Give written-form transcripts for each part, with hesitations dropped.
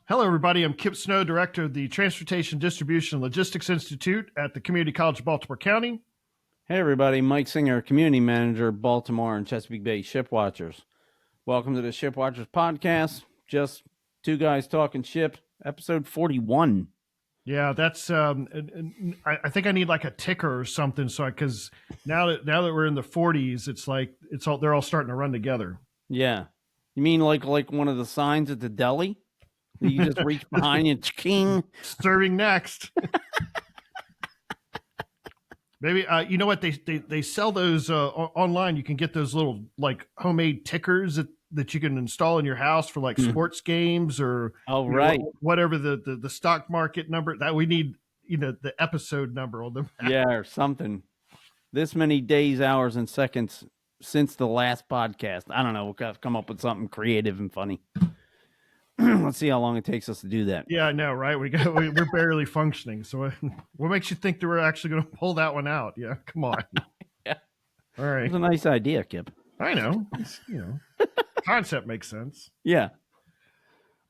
Hello, everybody. I'm Kipp Snow, Director of the Transportation Distribution and Logistics Institute at the Community College of Baltimore County. Hey, everybody. Mike Singer, Community Manager, Baltimore and Chesapeake Bay Shipwatchers. Welcome to the Shipwatchers podcast. Just two guys talking ship, episode 41. Yeah, that's. I think I need like a ticker or something, so because now that we're in the 40s, it's like they're all starting to run together. Yeah, you mean like one of the signs at the deli? You just reach behind and king. Serving next. Maybe you know what they sell those online. You can get those little like homemade tickers that you can install in your house for like sports games or Right, whatever the stock market number that we need. The episode number on them. Yeah, or something. This many days, hours, and seconds since the last podcast. I don't know. We'll have to come up with something creative and funny. Let's see how long it takes us to do that. Yeah, I know, right? We're barely functioning. So what makes you think that we're actually going to pull that one out? Yeah, come on. Yeah. All right. It's a nice idea, Kipp. I know. Concept makes sense. Yeah.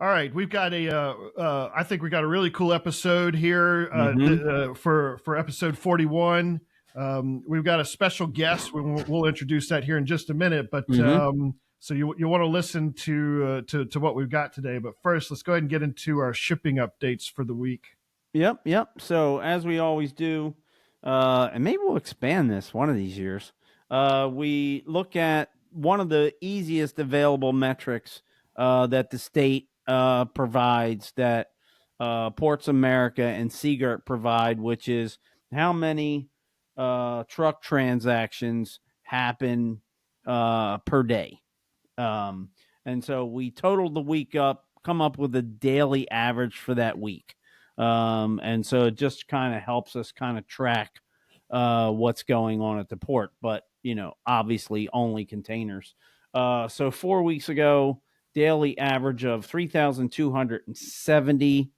All right, we've got I think we got a really cool episode here for episode 41. We've got a special guest. We'll introduce that here in just a minute, but so you want to listen to what we've got today. But first, let's go ahead and get into our shipping updates for the week. Yep. So as we always do, and maybe we'll expand this one of these years, we look at one of the easiest available metrics that the state provides, that Ports America and Seagirt provide, which is how many truck transactions happen per day. And so we totaled the week up, come up with a daily average for that week. And so it just kind of helps us kind of track what's going on at the port, but obviously only containers. So 4 weeks ago, daily average of 3,270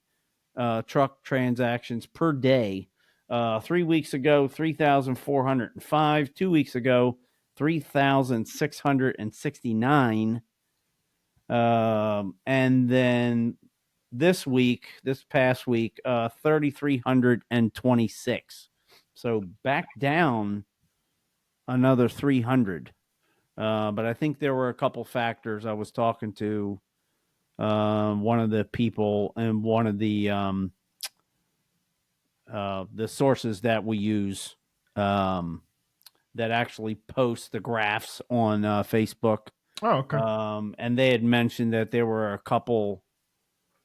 truck transactions per day. 3 weeks ago, 3,405. 2 weeks ago, 3,669. And then this past week, 3,326. So back down another 300. But I think there were a couple factors. I was talking to one of the people and one of the sources that we use that actually post the graphs on Facebook. Oh, okay. And they had mentioned that there were a couple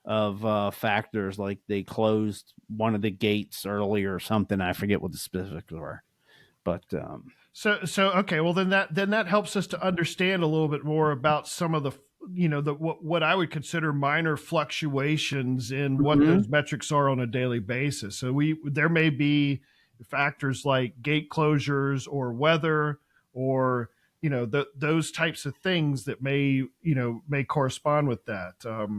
of factors, like they closed one of the gates earlier or something. I forget what the specifics were, but so okay. Well, then that helps us to understand a little bit more about some of the what I would consider minor fluctuations in what those metrics are on a daily basis. So there may be factors like gate closures or weather or those types of things that may correspond with that. All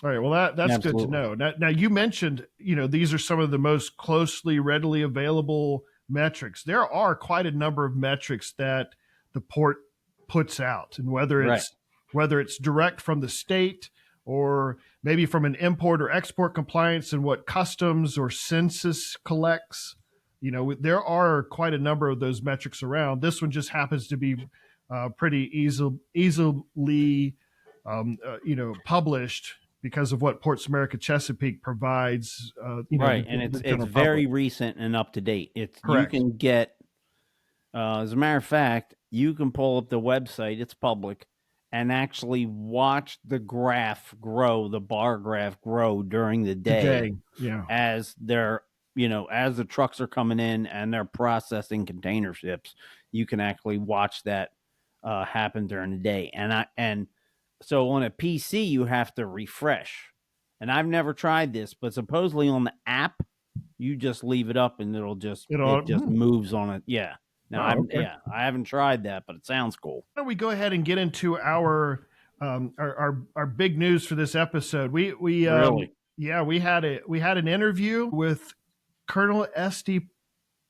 right, well that's Absolutely. Good to know. Now you mentioned these are some of the most closely readily available metrics. There are quite a number of metrics that the port puts out, and whether it's direct from the state or maybe from an import or export compliance and what customs or census collects. There are quite a number of those metrics around. This one just happens to be pretty easily published because of what Ports America Chesapeake provides. Right, and it's very recent and up to date. You can get, as a matter of fact, you can pull up the website. It's public, and actually watch the graph grow, the bar graph grow during the day. As they're as the trucks are coming in and they're processing container ships, you can actually watch that happen during the day. And so on a PC, you have to refresh. And I've never tried this, but supposedly on the app, you just leave it up and it just moves on it. Yeah. Now, I haven't tried that, but it sounds cool. Why don't we go ahead and get into our big news for this episode? We Really? We had an interview with Colonel Estee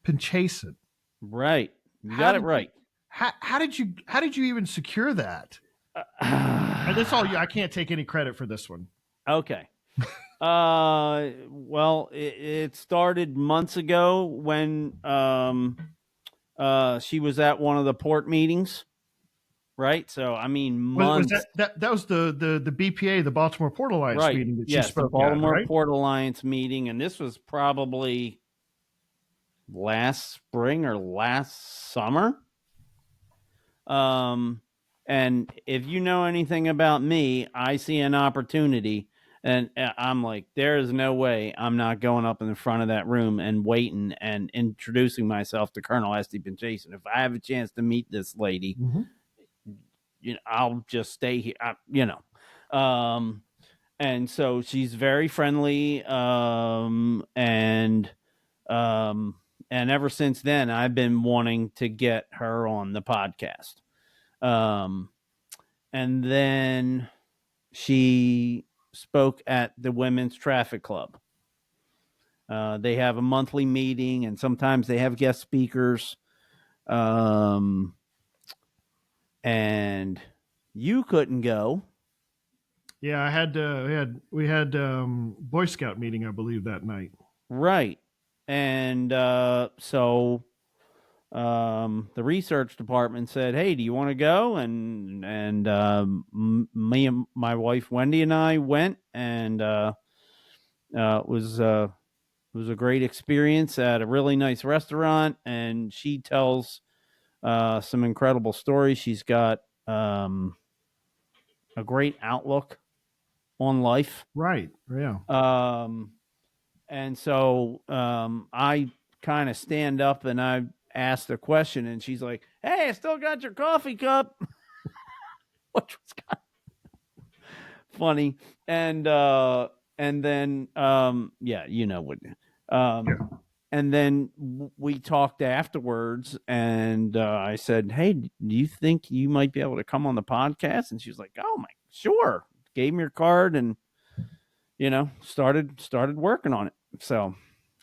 Pinchasin. Right. You got it right. How did you even secure that? And that's all you. I can't take any credit for this one. Okay. Well, it started months ago when she was at one of the port meetings, right? So I mean Was months. that was the BPA, the Baltimore Port Alliance Right. meeting that she Yes, the spoke at, Baltimore right? Port Alliance meeting, and this was probably last spring or last summer. Um, and if you know anything about me, I see an opportunity, and I'm like, there is no way I'm not going up in the front of that room and waiting and introducing myself to Colonel Estee Pinchasin. If I have a chance to meet this lady, Mm-hmm. I'll just stay here. And so she's very friendly, um, and ever since then, I've been wanting to get her on the podcast. Um, and then she spoke at the Women's Traffic Club. They have a monthly meeting, and sometimes they have guest speakers. Um, and you couldn't go, Yeah, I had we had Boy Scout meeting, I believe, that night. right? And so the research department said, "Hey, do you want to go?" And me and my wife Wendy and I went, and it was a great experience at a really nice restaurant. And she tells some incredible stories. She's got a great outlook on life. Right. Yeah. Um, and so I kind of stand up and I asked a question, and she's like, "Hey, I still got your coffee cup," which was kind of funny. And then yeah, you know what. Yeah. Um, and then we talked afterwards, and I said, "Hey, do you think you might be able to come on the podcast?" And she was like, "Oh my, sure." Gave me your card, and started working on it. So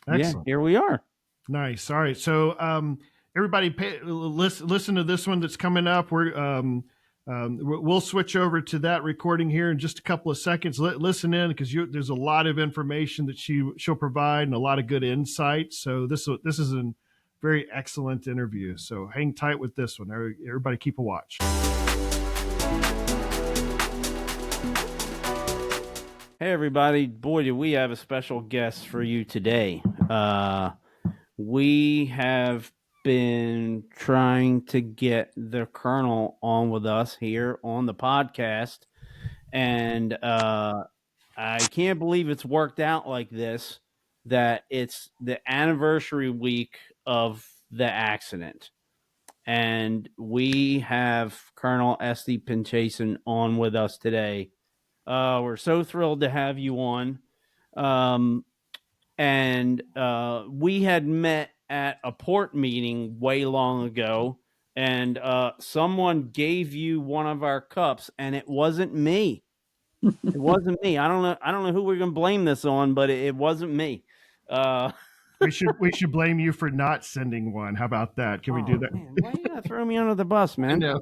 yeah, Excellent. here we are. Nice. All right. So, everybody, listen to this one that's coming up. We'll switch over to that recording here in just a couple of seconds. Listen in because there's a lot of information that she'll provide and a lot of good insights. So this is a very excellent interview. So hang tight with this one. Everybody, keep a watch. Hey everybody, boy, do we have a special guest for you today. We have been trying to get the Colonel on with us here on the podcast, and I can't believe it's worked out like this, that it's the anniversary week of the accident. And we have Colonel Estee Pinchasin on with us today. We're so thrilled to have you on. Um, and we had met at a port meeting way long ago, and someone gave you one of our cups, and it wasn't me. It wasn't me. I don't know who we're gonna blame this on, but it wasn't me. Uh, We should blame you for not sending one. How about that? Can we do oh that? man, why you gotta throw me under the bus, I man? know.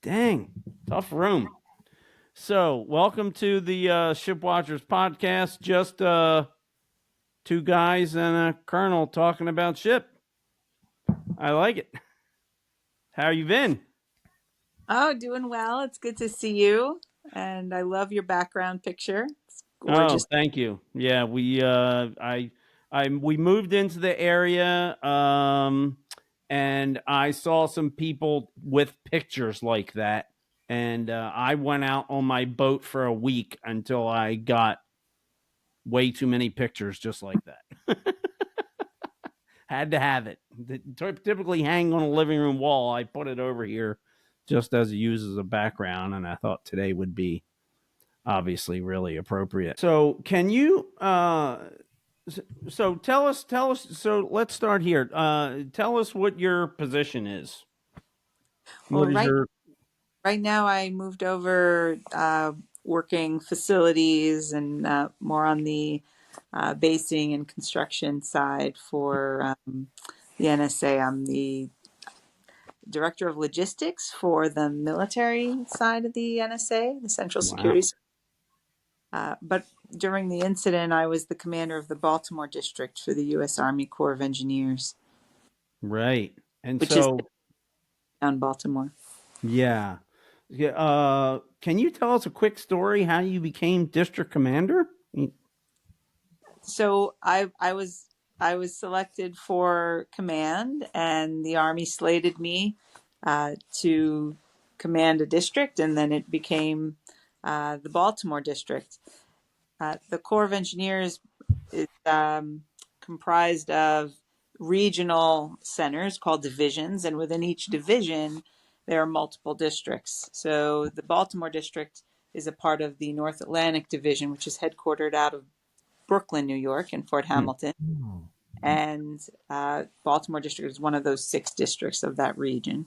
Dang, tough room. So, welcome to the Shipwatchers podcast. Just two guys and a colonel talking about ship. I like it. How you been? Oh, doing well. It's good to see you. And I love your background picture. It's Oh, gorgeous. thank you. Yeah, we moved into the area, and I saw some people with pictures like that, and I went out on my boat for a week until I got way too many pictures just like that. Had to have it. Typically hang on a living room wall. I put it over here just as used as a background, and I thought today would be obviously really appropriate. So, can you so tell us so let's start here. Tell us what your position is. Well, What is your right now I moved over working facilities and more on the basing and construction side for the NSA. I'm the director of logistics for the military side of the NSA, the Central wow. Security. But during the incident, I was the commander of the Baltimore district for the U.S. Army Corps of Engineers, Right. And which is so, down Baltimore. yeah. Yeah, can you tell us a quick story how you became district commander? So I was selected for command, and the Army slated me to command a district, and then it became the Baltimore district. The Corps of Engineers is comprised of regional centers called divisions, and within each division, there are multiple districts. So the Baltimore district is a part of the North Atlantic Division, which is headquartered out of Brooklyn, New York, and Fort Hamilton. And Baltimore district is one of those 6 districts of that region.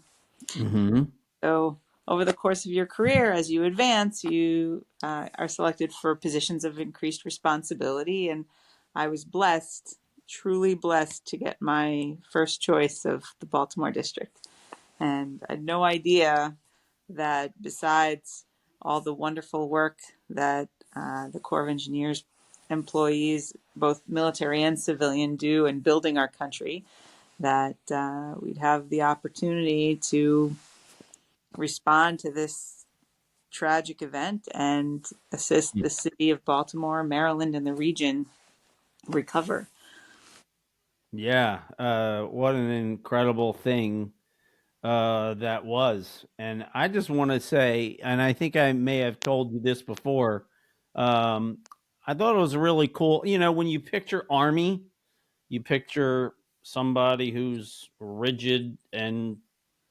Mm-hmm. So over the course of your career, as you advance, you are selected for positions of increased responsibility. And I was blessed, truly blessed, to get my first choice of the Baltimore district. And I had no idea that besides all the wonderful work that the Corps of Engineers employees, both military and civilian, do in building our country, that we'd have the opportunity to respond to this tragic event and assist the city of Baltimore, Maryland, and the region recover. Yeah. What an incredible thing that was. And I just want to say, and I think I may have told you this before, um, I thought it was really cool. You know, when you picture Army, you picture somebody who's rigid and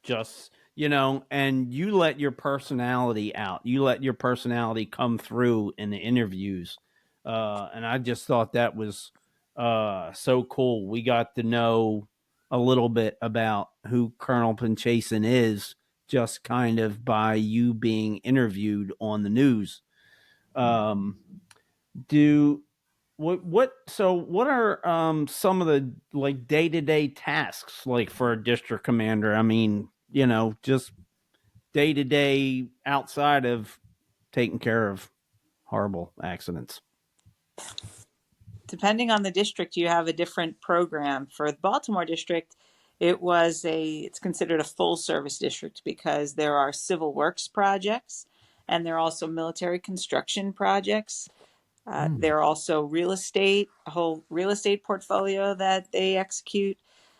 just, and you let your personality out. You let your personality come through in the interviews. And I just thought that was so cool. We got to know a little bit about who Colonel Pinchasin is just kind of by you being interviewed on the news. Um, do what are some of the like day-to-day tasks like for a district commander? I mean, just day-to-day outside of taking care of horrible accidents. Depending on the district, you have a different program. For the Baltimore district, it's considered a full service district because there are civil works projects and there are also military construction projects. There are also a whole real estate portfolio that they execute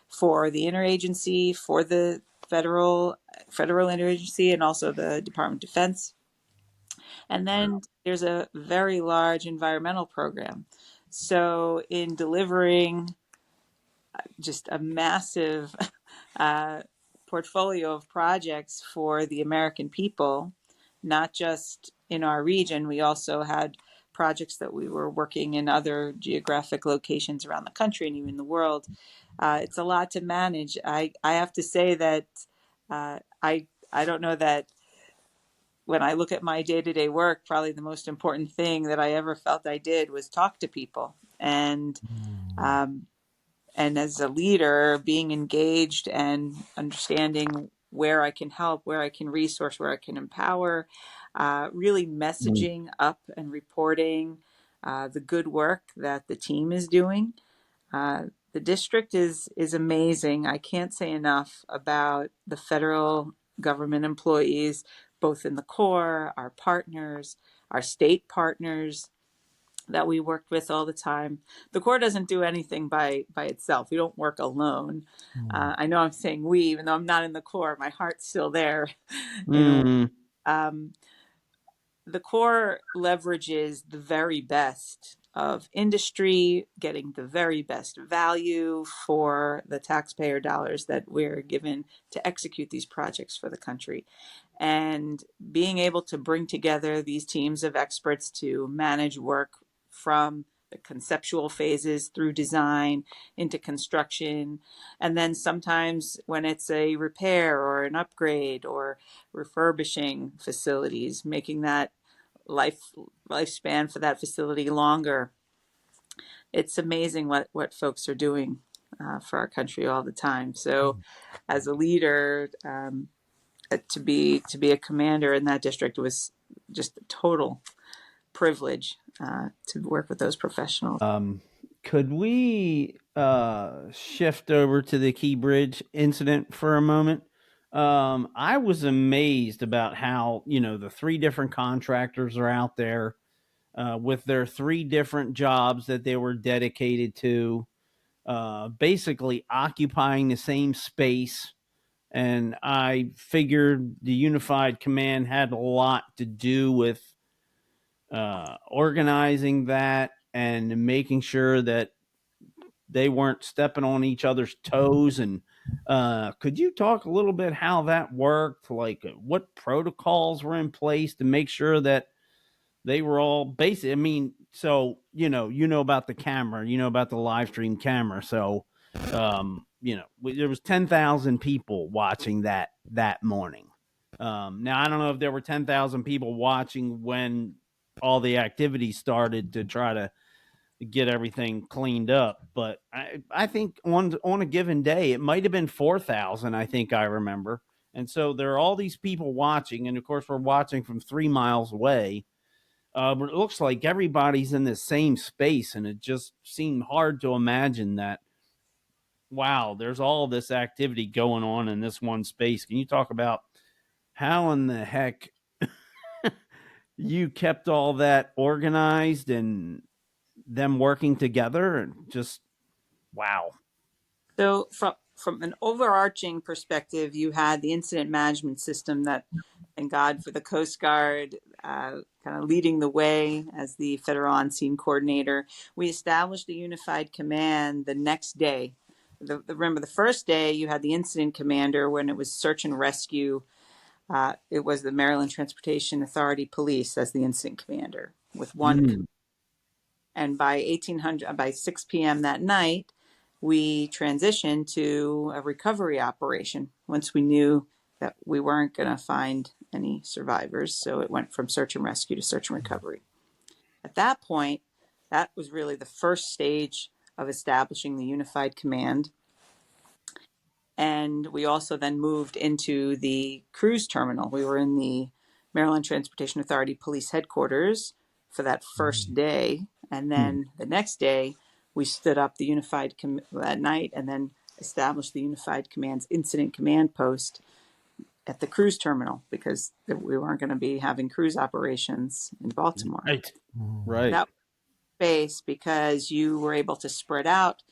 for the interagency, for the federal interagency, and also the Department of Defense. And then there's a very large environmental program. So in delivering just a massive uh, portfolio of projects for the American people, not just in our region. We also had projects that we were working in other geographic locations around the country and even the world. It's a lot to manage. I have to say that I don't know that when I look at my day to day work, probably the most important thing that I ever felt I did was talk to people. Um, and as a leader, being engaged and understanding where I can help, where I can resource, where I can empower, really messaging up and reporting the good work that the team is doing. Uh, the district is amazing. I can't say enough about the federal government employees, both in the Corps, our partners, our state partners that we worked with all the time. The Corps doesn't do anything by itself. We don't work alone. I know I'm saying we, even though I'm not in the Corps, my heart's still there. In a way. Mm. Um, the Corps leverages the very best of industry, getting the very best value for the taxpayer dollars that we're given to execute these projects for the country. And being able to bring together these teams of experts to manage work from the conceptual phases through design into construction. And then sometimes when it's a repair or an upgrade or refurbishing facilities, making that lifespan for that facility longer. It's amazing what folks are doing for our country all the time. So, as a leader, to be a commander in that district was just a total privilege. to work with those professionals. Could we shift over to the Key Bridge incident for a moment? I was amazed about how, the three different contractors are out there with their three different jobs that they were dedicated to, basically occupying the same space. And I figured the Unified Command had a lot to do with organizing that and making sure that they weren't stepping on each other's toes. And could you talk a little bit how that worked? Like what protocols were in place to make sure that they were all basic? I mean, so about the camera, about the live stream camera. So, there was 10,000 people watching that morning. Now I don't know if there were 10,000 people watching when all the activity started to try to get everything cleaned up, but I think on a given day it might have been 4,000. I think I remember, and so there are all these people watching, and of course we're watching from 3 miles away. But it looks like everybody's in the same space, and it just seemed hard to imagine that. Wow, there's all this activity going on in this one space. Can you talk about how in the heck you kept all that organized and them working together? And just wow. So from an overarching perspective, you had the incident management system that, thank God for the Coast Guard, kind of leading the way as the federal on-scene coordinator. We established the unified command the next day. Remember, the first day you had the incident commander when it was search and rescue. It was the Maryland Transportation Authority Police as the incident commander with one. And by 6 p.m. that night, we transitioned to a recovery operation once we knew that we weren't going to find any survivors. So it went from search and rescue to search and recovery. At that point, that was really the first stage of establishing the unified command. And we also then moved into the cruise terminal. We were in the Maryland Transportation Authority Police Headquarters for that first day. And then the next day, we stood up the unified that night and then established the Unified Command's incident command post at the cruise terminal because we weren't going to be having cruise operations in Baltimore. Right. That was space because you were able to spread out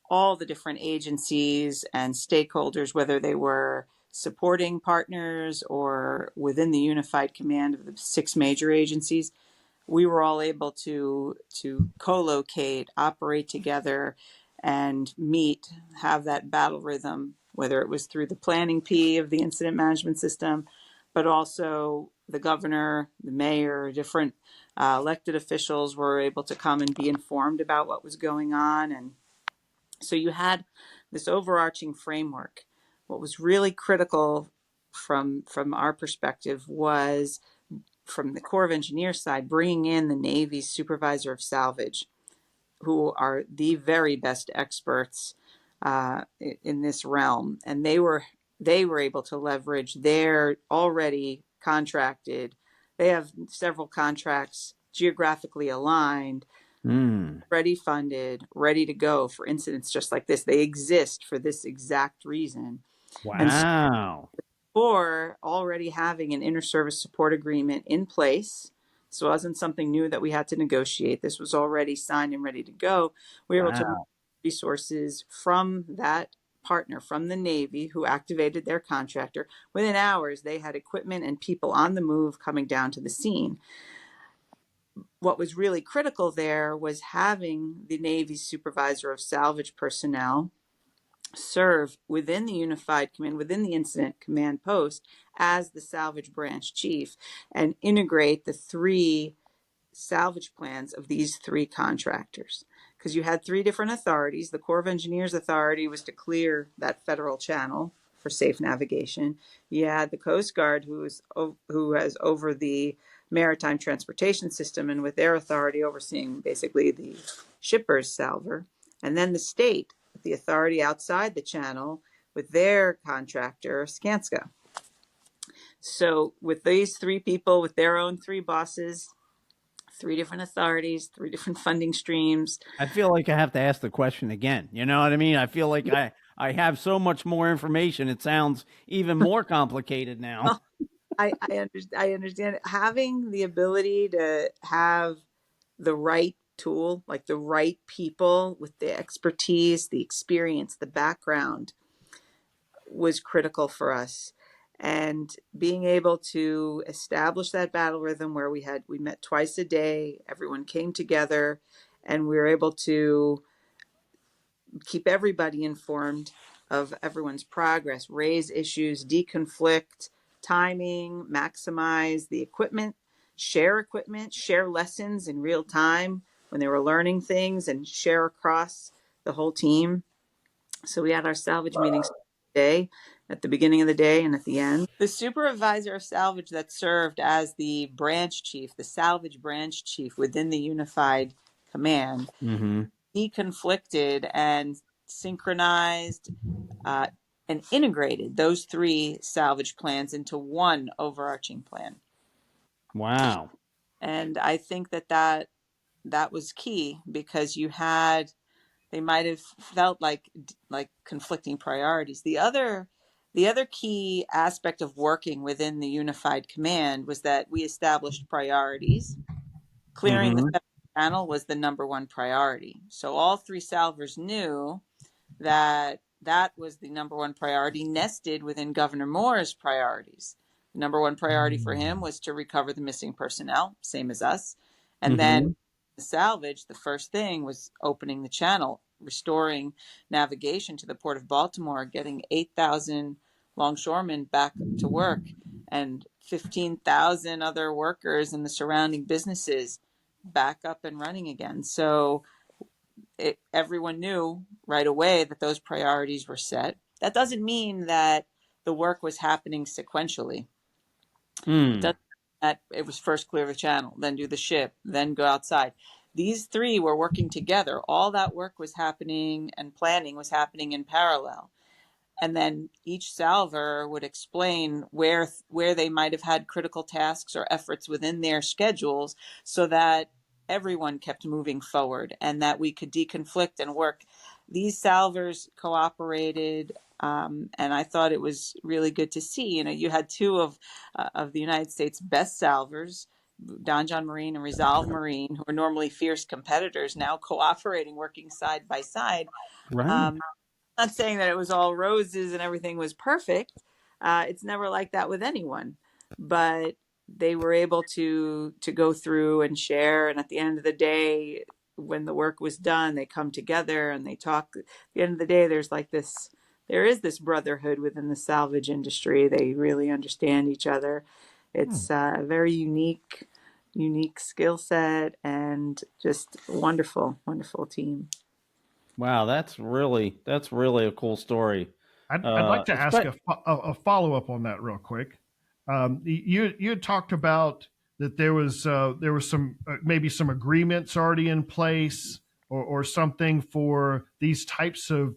all the different agencies and stakeholders, whether they were supporting partners or within the unified command of the 6 major agencies. We were all able to co-locate, operate together, and meet, have that battle rhythm, whether it was through the planning P of the incident management system, but also the governor, the mayor, different elected officials were able to come and be informed about what was going on. And so you had this overarching framework. What was really critical from our perspective was, from the Corps of Engineers side, bringing in the Navy's supervisor of salvage, who are the very best experts in this realm. And they were able to leverage their already contracted, they have several contracts geographically aligned, ready funded, ready to go for incidents just like this. They exist for this exact reason. Wow. And so, for already having an inter-service support agreement in place, this wasn't something new that we had to negotiate. This was already signed and ready to go. We were able to move resources from that partner, from the Navy, who activated their contractor. Within hours, they had equipment and people on the move coming down to the scene. What was really critical there was having the Navy's supervisor of salvage personnel serve within the unified command, within the incident command post, as the salvage branch chief, and integrate the 3 salvage plans of these 3 contractors. Because you had 3 different authorities. The Corps of Engineers authority was to clear that federal channel for safe navigation. You had the Coast Guard, who has over the maritime transportation system, and with their authority overseeing basically the shipper's salver, and then the state, the authority outside the channel with their contractor, Skanska. So with these 3 people, with their own 3 bosses, 3 different authorities, 3 different funding streams. I feel like I have to ask the question again. You know what I mean? I feel like I have so much more information. It sounds even more complicated now. Well, I understand having the ability to have the right tool, like the right people with the expertise, the experience, the background was critical for us. And being able to establish that battle rhythm where we met twice a day, everyone came together, and we were able to keep everybody informed of everyone's progress, raise issues, deconflict, timing, maximize the equipment, share lessons in real time when they were learning things, and share across the whole team. So we had our salvage meetings today, at the beginning of the day and at the end. The supervisor of salvage that served as the branch chief, the salvage branch chief within the unified command, Mm-hmm. deconflicted and synchronized and integrated those 3 salvage plans into one overarching plan. Wow. And I think that was key, because they might have felt like conflicting priorities. The other key aspect of working within the unified command was that we established priorities. Clearing the Mm-hmm. channel was the number one priority. So all 3 salvers knew that that was the number one priority, nested within Governor Moore's priorities. The number one priority for him was to recover the missing personnel, same as us. And then Mm-hmm. the salvage, the first thing was opening the channel, restoring navigation to the port of Baltimore, getting 8,000 longshoremen back to work, and 15,000 other workers in the surrounding businesses back up and running again. So everyone knew right away that those priorities were set. That doesn't mean that the work was happening sequentially. It Mm. doesn't mean that it was first clear the channel, then do the ship, then go outside. These 3 were working together. All that work was happening, and planning was happening in parallel. And then each salver would explain where they might have had critical tasks or efforts within their schedules, so that everyone kept moving forward and that we could deconflict and work. These salvers cooperated, and I thought it was really good to see. You had 2 of the United States' best salvers, Don John Marine and Resolve Marine, who are normally fierce competitors, now cooperating, working side by side. Right. Um, Not saying that it was all roses and everything was perfect. It's never like that with anyone, but they were able to go through and share. And at the end of the day, when the work was done, they come together and they talk. At the end of the day, there is this brotherhood within the salvage industry. They really understand each other. It's a very unique skill set, and just wonderful, wonderful team. Wow, that's really a cool story. I'd like to ask Expect. a follow up on that real quick. You had talked about that there was some maybe some agreements already in place, or something for these types of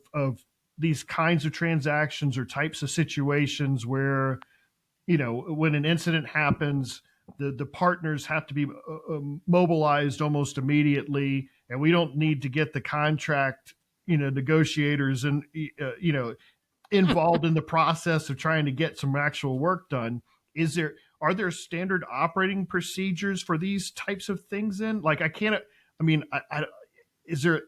these kinds of transactions or types of situations where, when an incident happens, the partners have to be mobilized almost immediately, and we don't need to get the contract, negotiators and involved in the process of trying to get some actual work done. Are there standard operating procedures for these types of things? I can't. I mean, is there?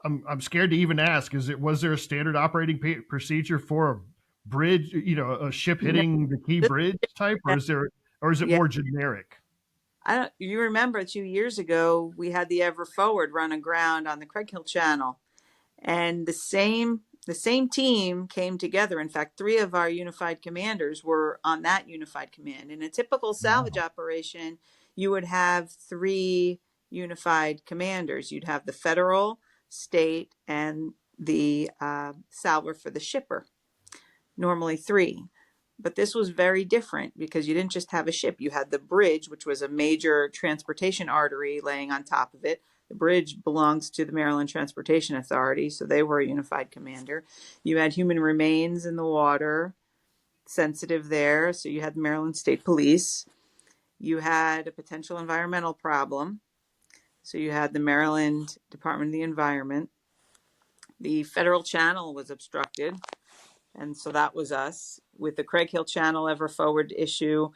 I'm scared to even ask. Was there a standard operating procedure for a bridge? A ship No, hitting the key bridge type, or is it yeah. more generic? I don't. You remember 2 years ago we had the Ever Forward run aground on the Craig Hill Channel, and the same team came together. In fact, 3 of our unified commanders were on that unified command. In a typical salvage Wow. operation, you would have 3 unified commanders. You'd have the federal, state, and the salver for the shipper. Normally 3. But this was very different, because you didn't just have a ship. You had the bridge, which was a major transportation artery laying on top of it. The bridge belongs to the Maryland Transportation Authority, so they were a unified commander. You had human remains in the water, sensitive there, so you had the Maryland State Police. you had a potential environmental problem. So you had the Maryland Department of the Environment. The federal channel was obstructed, and so that was us. With the Craig Hill Channel Ever Forward issue,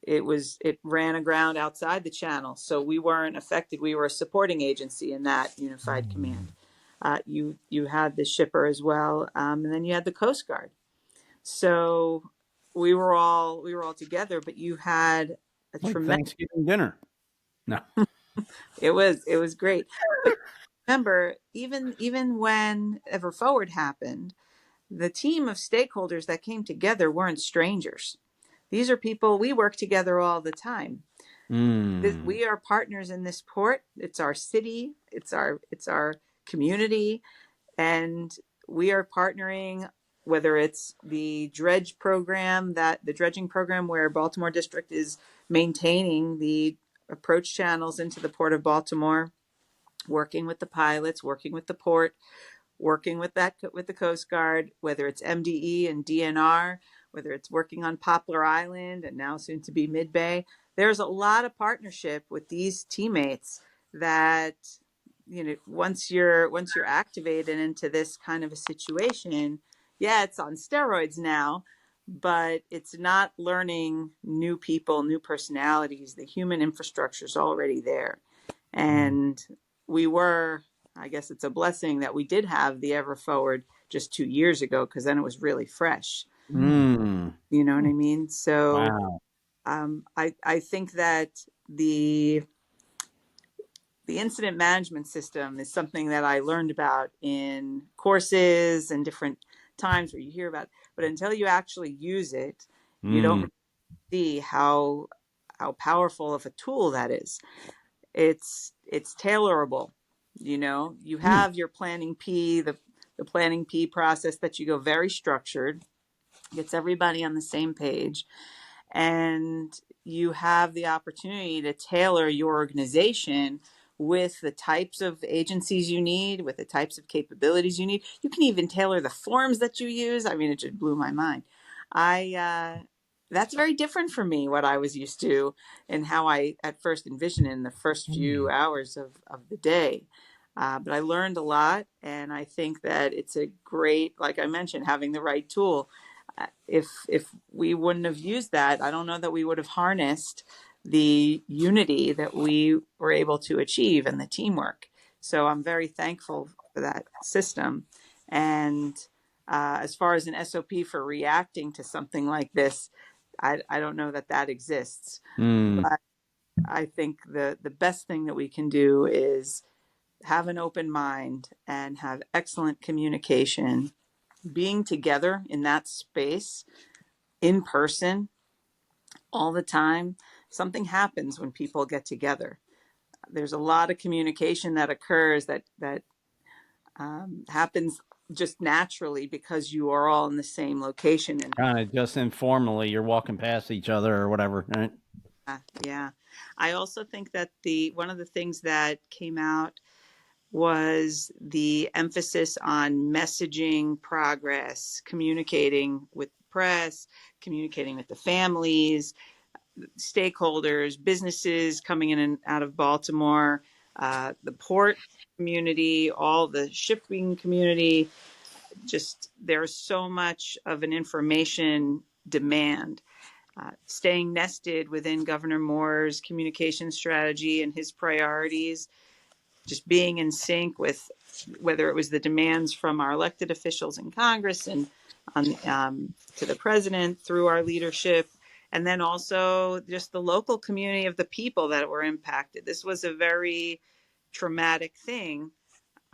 it ran aground outside the channel, so we weren't affected. We were a supporting agency in that unified command. You had the shipper as well, and then you had the Coast Guard. So we were all together, but you had a Like tremendous. Thanksgiving dinner. No. It was great. But remember, even when Ever Forward happened, the team of stakeholders that came together weren't strangers. These are people we work together all the time. We are partners in this port. It's our city. It's our community, and we are partnering. Whether it's the dredging program where Baltimore District is maintaining the approach channels into the port of Baltimore, working with the pilots, working with the port, working with the Coast Guard, whether it's MDE and DNR, whether it's working on Poplar Island and now soon to be Mid Bay. There's a lot of partnership with these teammates that, once you're activated into this kind of a situation, yeah, it's on steroids now, but it's not learning new people, new personalities. The human infrastructure is already there. And I guess it's a blessing that we did have the Ever Forward just 2 years ago, because then it was really fresh. You know what I mean? So Wow. I think that the incident management system is something that I learned about in courses and different times where you hear about it. But until you actually use it, you don't see how powerful of a tool that is. It's tailorable. You have your planning P, the planning P process that you go very structured, gets everybody on the same page, and you have the opportunity to tailor your organization with the types of agencies you need, with the types of capabilities you need. You can even tailor the forms that you use. I mean, it just blew my mind. That's very different from me, what I was used to and how I at first envisioned in the first few hours of the day. But I learned a lot, and I think that it's a great, like I mentioned, having the right tool. If we wouldn't have used that, I don't know that we would have harnessed the unity that we were able to achieve and the teamwork. So I'm very thankful for that system. And as far as an SOP for reacting to something like this, I don't know that exists. But I think the best thing that we can do is have an open mind and have excellent communication. Being together in that space, in person, all the time, something happens when people get together. There's a lot of communication that occurs that happens just naturally because you are all in the same location. And Kind of just informally, you're walking past each other or whatever, right? yeah, I also think that one of the things that came out was the emphasis on messaging progress, communicating with the press, communicating with the families, stakeholders, businesses coming in and out of Baltimore, the port community, all the shipping community. Just there's so much of an information demand. Staying nested within Governor Moore's communication strategy and his priorities, just being in sync with whether it was the demands from our elected officials in Congress and to the president through our leadership, and then also just the local community of the people that were impacted. This was a very traumatic thing.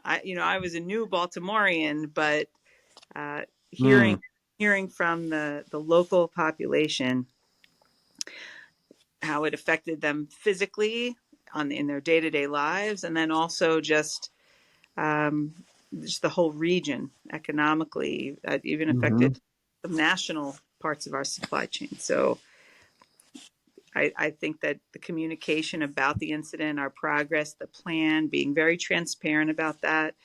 I was a new Baltimorean, but hearing from the local population how it affected them physically in their day-to-day lives, and then also just the whole region economically, even affected the national parts of our supply chain. So I think that the communication about the incident, our progress, the plan, being very transparent about that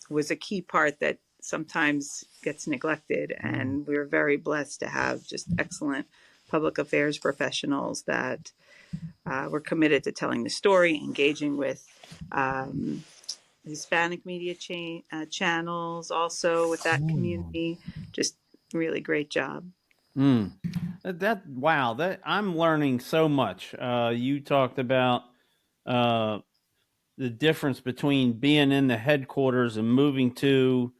was a key part that sometimes gets neglected. And we were very blessed to have just excellent public affairs professionals that were committed to telling the story, engaging with Hispanic media channels, also with that community. Just really great job. That I'm learning so much. You talked about the difference between being in the headquarters and moving to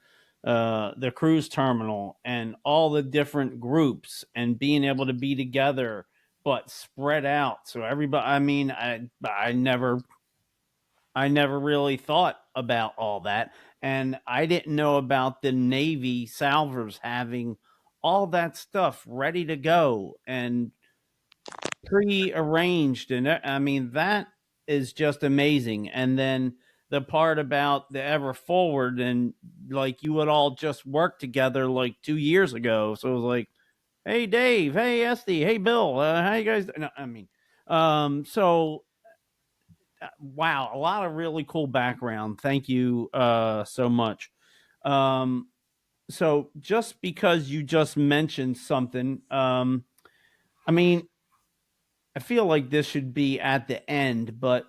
the cruise terminal, and all the different groups and being able to be together but spread out. So everybody, I mean, I never really thought about all that, and I didn't know about the Navy salvers having all that stuff ready to go and pre-arranged. And I mean, that is just amazing. And then the part about the ever forward, and like you would all just work together like 2 years ago. So it was like, hey Dave, hey Esty, hey Bill, how you guys? No, I mean, so wow, a lot of really cool background. Thank you so much. Um, so just because you just mentioned something, I mean, I feel like this should be at the end, but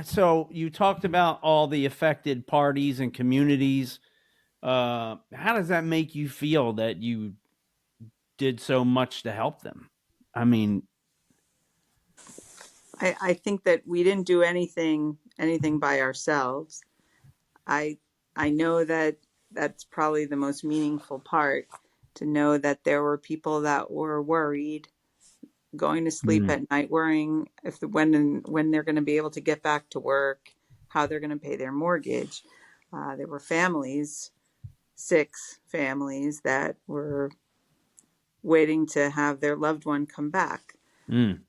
so you talked about all the affected parties and communities. How does that make you feel that you did so much to help them? I mean, I think that we didn't do anything by ourselves. I I know that that's probably the most meaningful part, to know that there were people that were worried, going to sleep at night worrying if when they're going to be able to get back to work, how they're going to pay their mortgage. There were families, 6 families, that were waiting to have their loved one come back mm,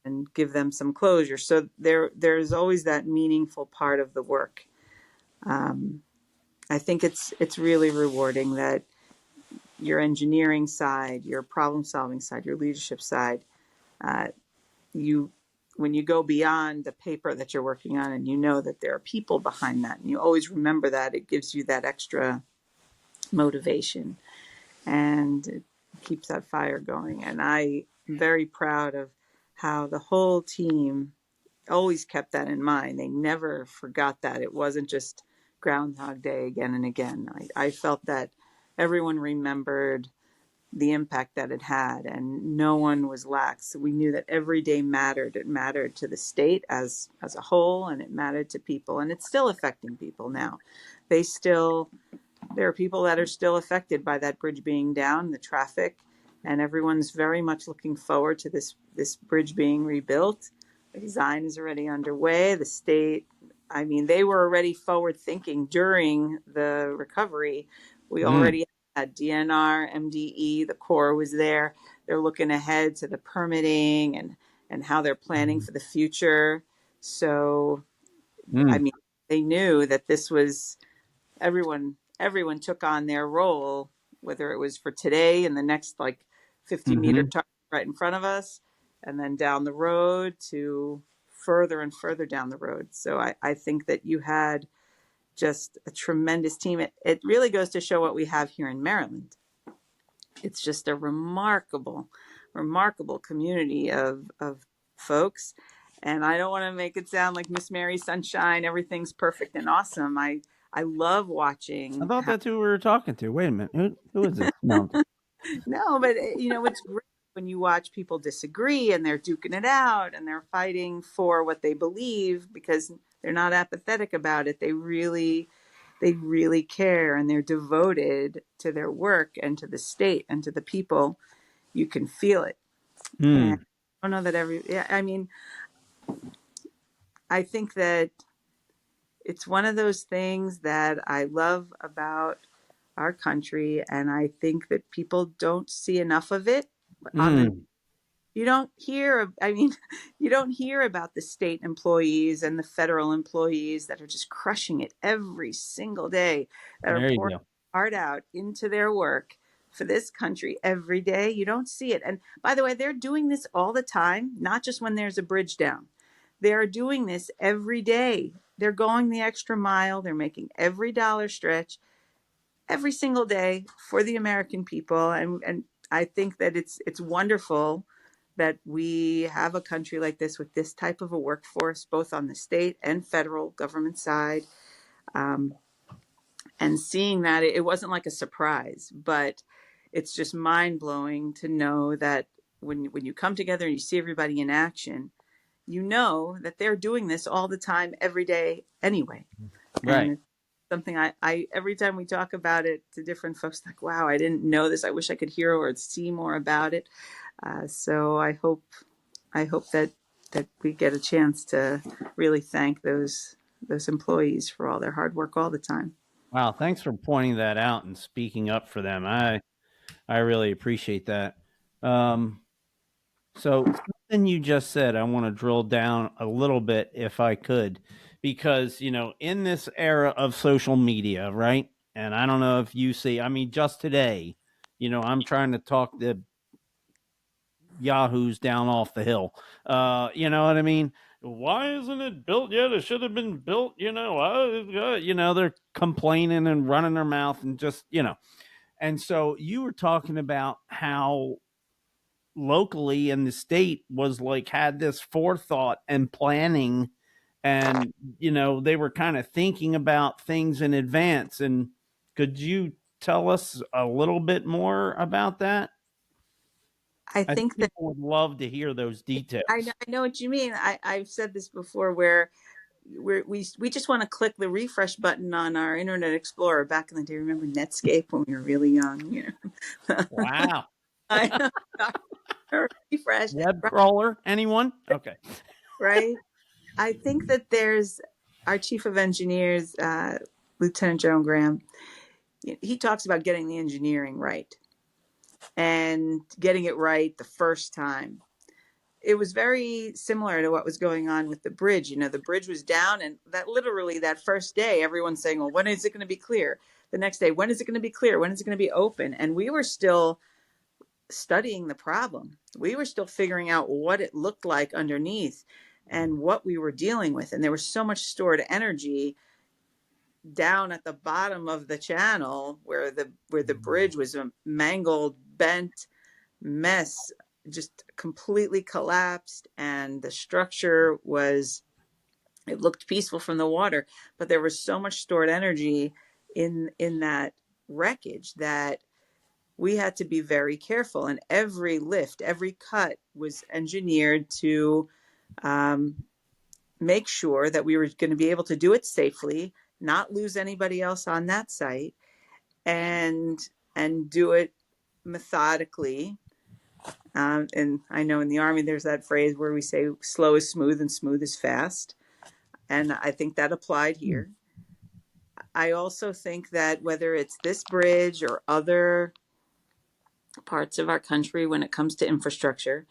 and give them some closure. So there's always that meaningful part of the work. I think it's really rewarding that your engineering side, your problem solving side, your leadership side, you when you go beyond the paper that you're working on, and you know that there are people behind that, and you always remember that, it gives you that extra motivation, and it keeps that fire going. And I'm very proud of how the whole team always kept that in mind. They never forgot that. It wasn't just Groundhog Day again and again. I felt that everyone remembered the impact that it had, and no one was lax. We knew that every day mattered. It mattered to the state as a whole, and it mattered to people, and it's still affecting people now. There are people that are still affected by that bridge being down, the traffic, and everyone's very much looking forward to this bridge being rebuilt. The design is already underway. The state, I mean, they were already forward thinking during the recovery. We already had DNR, MDE, the Corps was there. They're looking ahead to the permitting and how they're planning for the future. So, I mean, they knew that this was everyone took on their role, whether it was for today and the next like 50-meter target right in front of us, and then down the road to further and further down the road. So I think that you had just a tremendous team. It really goes to show what we have here in Maryland. It's just a remarkable community of folks. And I don't want to make it sound like Miss Mary Sunshine, everything's perfect and awesome. I love I watching. thought that's who we were talking to. Wait a minute, who is this? No. No, but it's great when you watch people disagree and they're duking it out and they're fighting for what they believe, because they're not apathetic about it. They really care, and they're devoted to their work and to the state and to the people. You can feel it. And I don't know that I mean, I think that it's one of those things that I love about our country, and I think that people don't see enough of it on the you don't hear I mean you don't hear about the state employees and the federal employees that are just crushing it every single day, that are There you pouring go. heart out into their work for this country every day. You don't see it. And by the way, they're doing this all the time, not just when there's a bridge down. They're doing this every day. They're going the extra mile. They're making every dollar stretch every single day for the American people. And I think that it's wonderful that we have a country like this with this type of a workforce, both on the state and federal government side. Um, and seeing that, it wasn't like a surprise, but it's just mind blowing to know that when you come together and you see everybody in action, you know that they're doing this all the time, every day anyway. And Right. it's something I every time we talk about it to different folks, like, wow, I didn't know this. I wish I could hear or see more about it. So I hope that we get a chance to really thank those employees for all their hard work all the time. Wow. Thanks for pointing that out and speaking up for them. I really appreciate that. Um, so something you just said, I want to drill down a little bit if I could, because, in this era of social media, right? And I don't know if you see, I mean, just today, I'm trying to talk to yahoos down off the hill. You know what I mean? Why isn't it built yet? It should have been built, they're complaining and running their mouth and just, and so you were talking about how locally in the state was like had this forethought and planning, and they were kind of thinking about things in advance. And could you tell us a little bit more about that? I I think think that people would love to hear those details. I know what you mean. I've said this before, where we just want to click the refresh button on our Internet Explorer back in the day. Remember Netscape when we were really young? Wow. I refresh, Web crawler, anyone? Okay. right? I think that there's our chief of engineers, Lieutenant General Graham. He talks about getting the engineering right and getting it right the first time. It was very similar to what was going on with the bridge. The bridge was down, and that literally that first day, everyone's saying, well, when is it going to be clear? The next day, when is it going to be clear? When is it going to be open? And we were still studying the problem. We were still figuring out what it looked like underneath and what we were dealing with. And there was so much stored energy down at the bottom of the channel where the bridge was a mangled, bent mess, just completely collapsed, and the structure was, it looked peaceful from the water, but there was so much stored energy in that wreckage that we had to be very careful. And every lift, every cut was engineered to um, make sure that we were going to be able to do it safely, not lose anybody else on that site, and do it methodically. And I know in the Army there's that phrase where we say slow is smooth and smooth is fast, and I think that applied here. I also think that whether it's this bridge or other parts of our country, when it comes to infrastructure,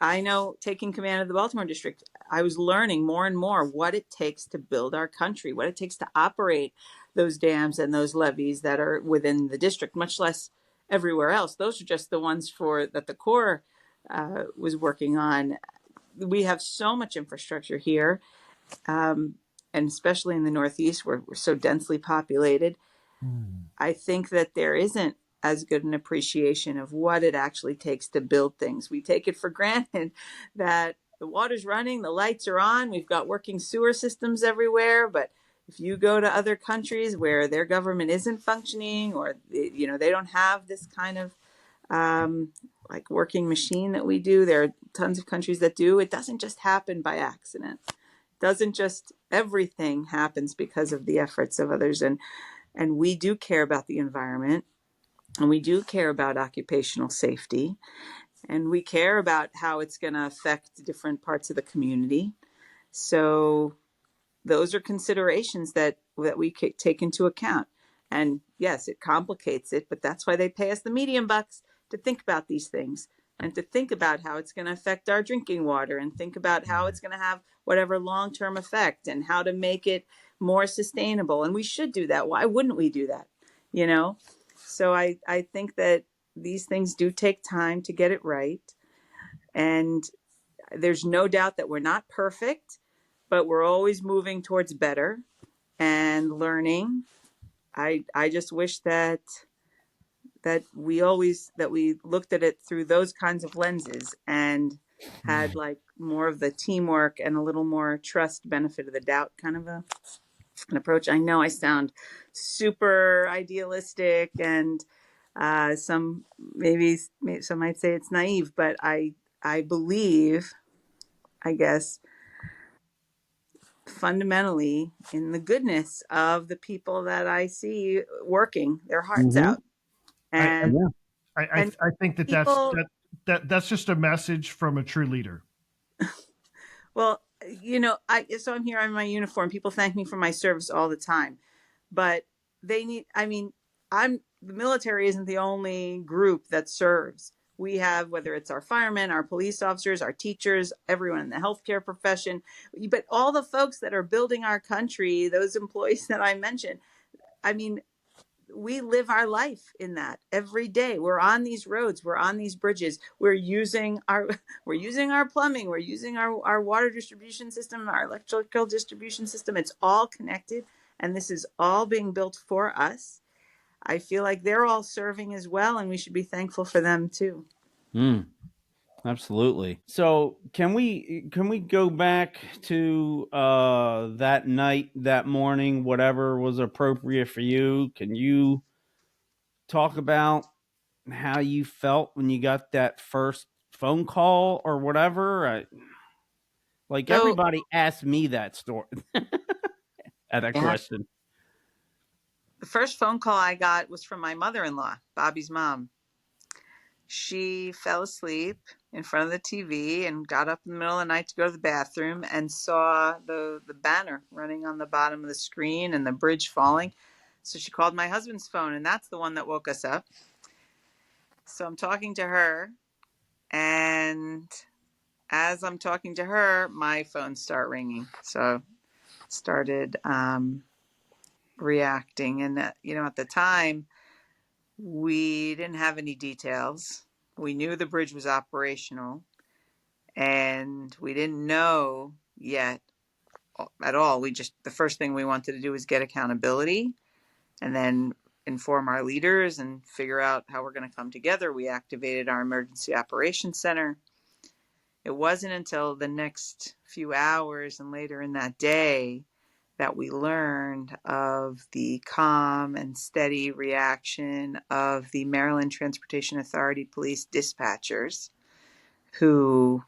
I know, taking command of the Baltimore district, I was learning more and more what it takes to build our country, what it takes to operate those dams and those levees that are within the district, much less everywhere else. Those are just the ones that the Corps was working on. We have so much infrastructure here, and especially in the Northeast, where we're so densely populated. I think that there isn't as good an appreciation of what it actually takes to build things. We take it for granted that the water's running, the lights are on, we've got working sewer systems everywhere. But if you go to other countries where their government isn't functioning, or they don't have this kind of like working machine that we do, there are tons of countries that do. It doesn't just happen by accident. It doesn't just, everything happens because of the efforts of others. And we do care about the environment, and we do care about occupational safety, and we care about how it's going to affect different parts of the community. So those are considerations that we take into account. And yes, it complicates it, but that's why they pay us the medium bucks, to think about these things and to think about how it's going to affect our drinking water, and think about how it's going to have whatever long-term effect, and how to make it more sustainable. And we should do that. Why wouldn't we do that? So I think that these things do take time to get it right. And there's no doubt that we're not perfect, but we're always moving towards better and learning. I just wish that that we looked at it through those kinds of lenses and had like more of the teamwork and a little more trust, benefit of the doubt kind of an approach. I know I sound super idealistic and some maybe some might say it's naive, but I believe, I guess, fundamentally in the goodness of the people that I see working their hearts Mm-hmm. out. And Yeah. and I think people, that's just a message from a true leader. well, so I'm here in my uniform. People thank me for my service all the time, but I mean, the military isn't the only group that serves. We have, whether it's our firemen, our police officers, our teachers, everyone in the healthcare profession, but all the folks that are building our country, those employees that I mentioned, I mean, we live our life in that every day. We're on these roads, we're on these bridges, we're using our we're using our plumbing, we're using our water distribution system, our electrical distribution system. It's all connected, and this is all being built for us. I feel like they're all serving as well, and we should be thankful for them too. Absolutely. So can we go back to that night, that morning, whatever was appropriate for you? Can you talk about how you felt when you got that first phone call or whatever? Like So everybody asked me that story, that yeah, question. the first phone call I got was from my mother-in-law, Bobby's mom. She fell asleep in front of the TV and got up in the middle of the night to go to the bathroom and saw the banner running on the bottom of the screen and the bridge falling. So she called my husband's phone, and that's the one that woke us up. So I'm talking to her, and as I'm talking to her, my phone started ringing. So started reacting, and at the time we didn't have any details. We knew the bridge was operational, and we didn't know yet at all. The first thing we wanted to do was get accountability and then inform our leaders and figure out how we're going to come together. We activated our emergency operations center. It wasn't until the next few hours and later in that day that we learned of the calm and steady reaction of the Maryland Transportation Authority police dispatchers, who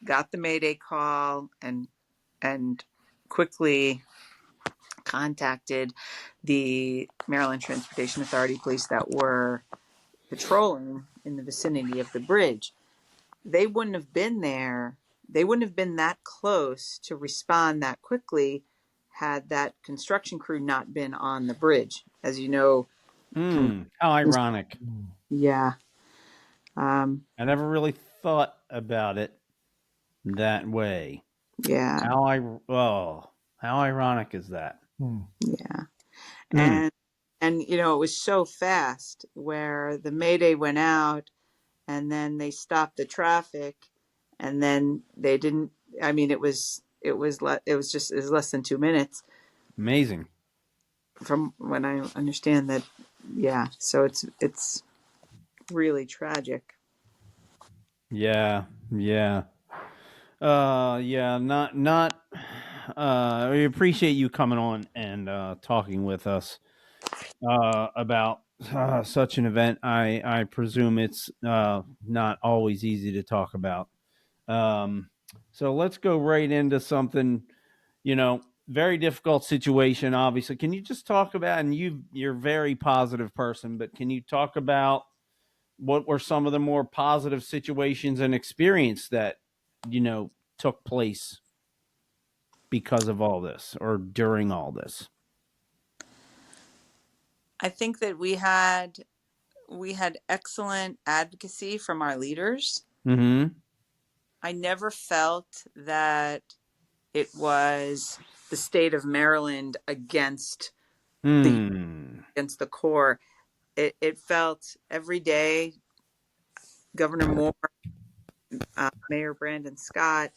got the Mayday call and quickly contacted the Maryland Transportation Authority police that were patrolling in the vicinity of the bridge. They wouldn't have been there. They wouldn't have been that close to respond that quickly had that construction crew not been on the bridge. As you know, How ironic. yeah. I never really thought about it that way. Yeah. How ironic is that? Yeah. Mm. And it was so fast where the Mayday went out and then they stopped the traffic, and then they didn't. I mean, it was less than 2 minutes Amazing. from when I understand that. Yeah, so it's really tragic. Yeah. Not we appreciate you coming on and talking with us about such an event. I presume it's not always easy to talk about. So let's go right into something, very difficult situation, obviously. Can you just talk about, and you're a very positive person, but can you talk about what were some of the more positive situations and experience that, took place because of all this or during all this? I think that we had excellent advocacy from our leaders. Mm-hmm. I never felt that it was the state of Maryland against the Corps. It felt every day, Governor Moore, Mayor Brandon Scott,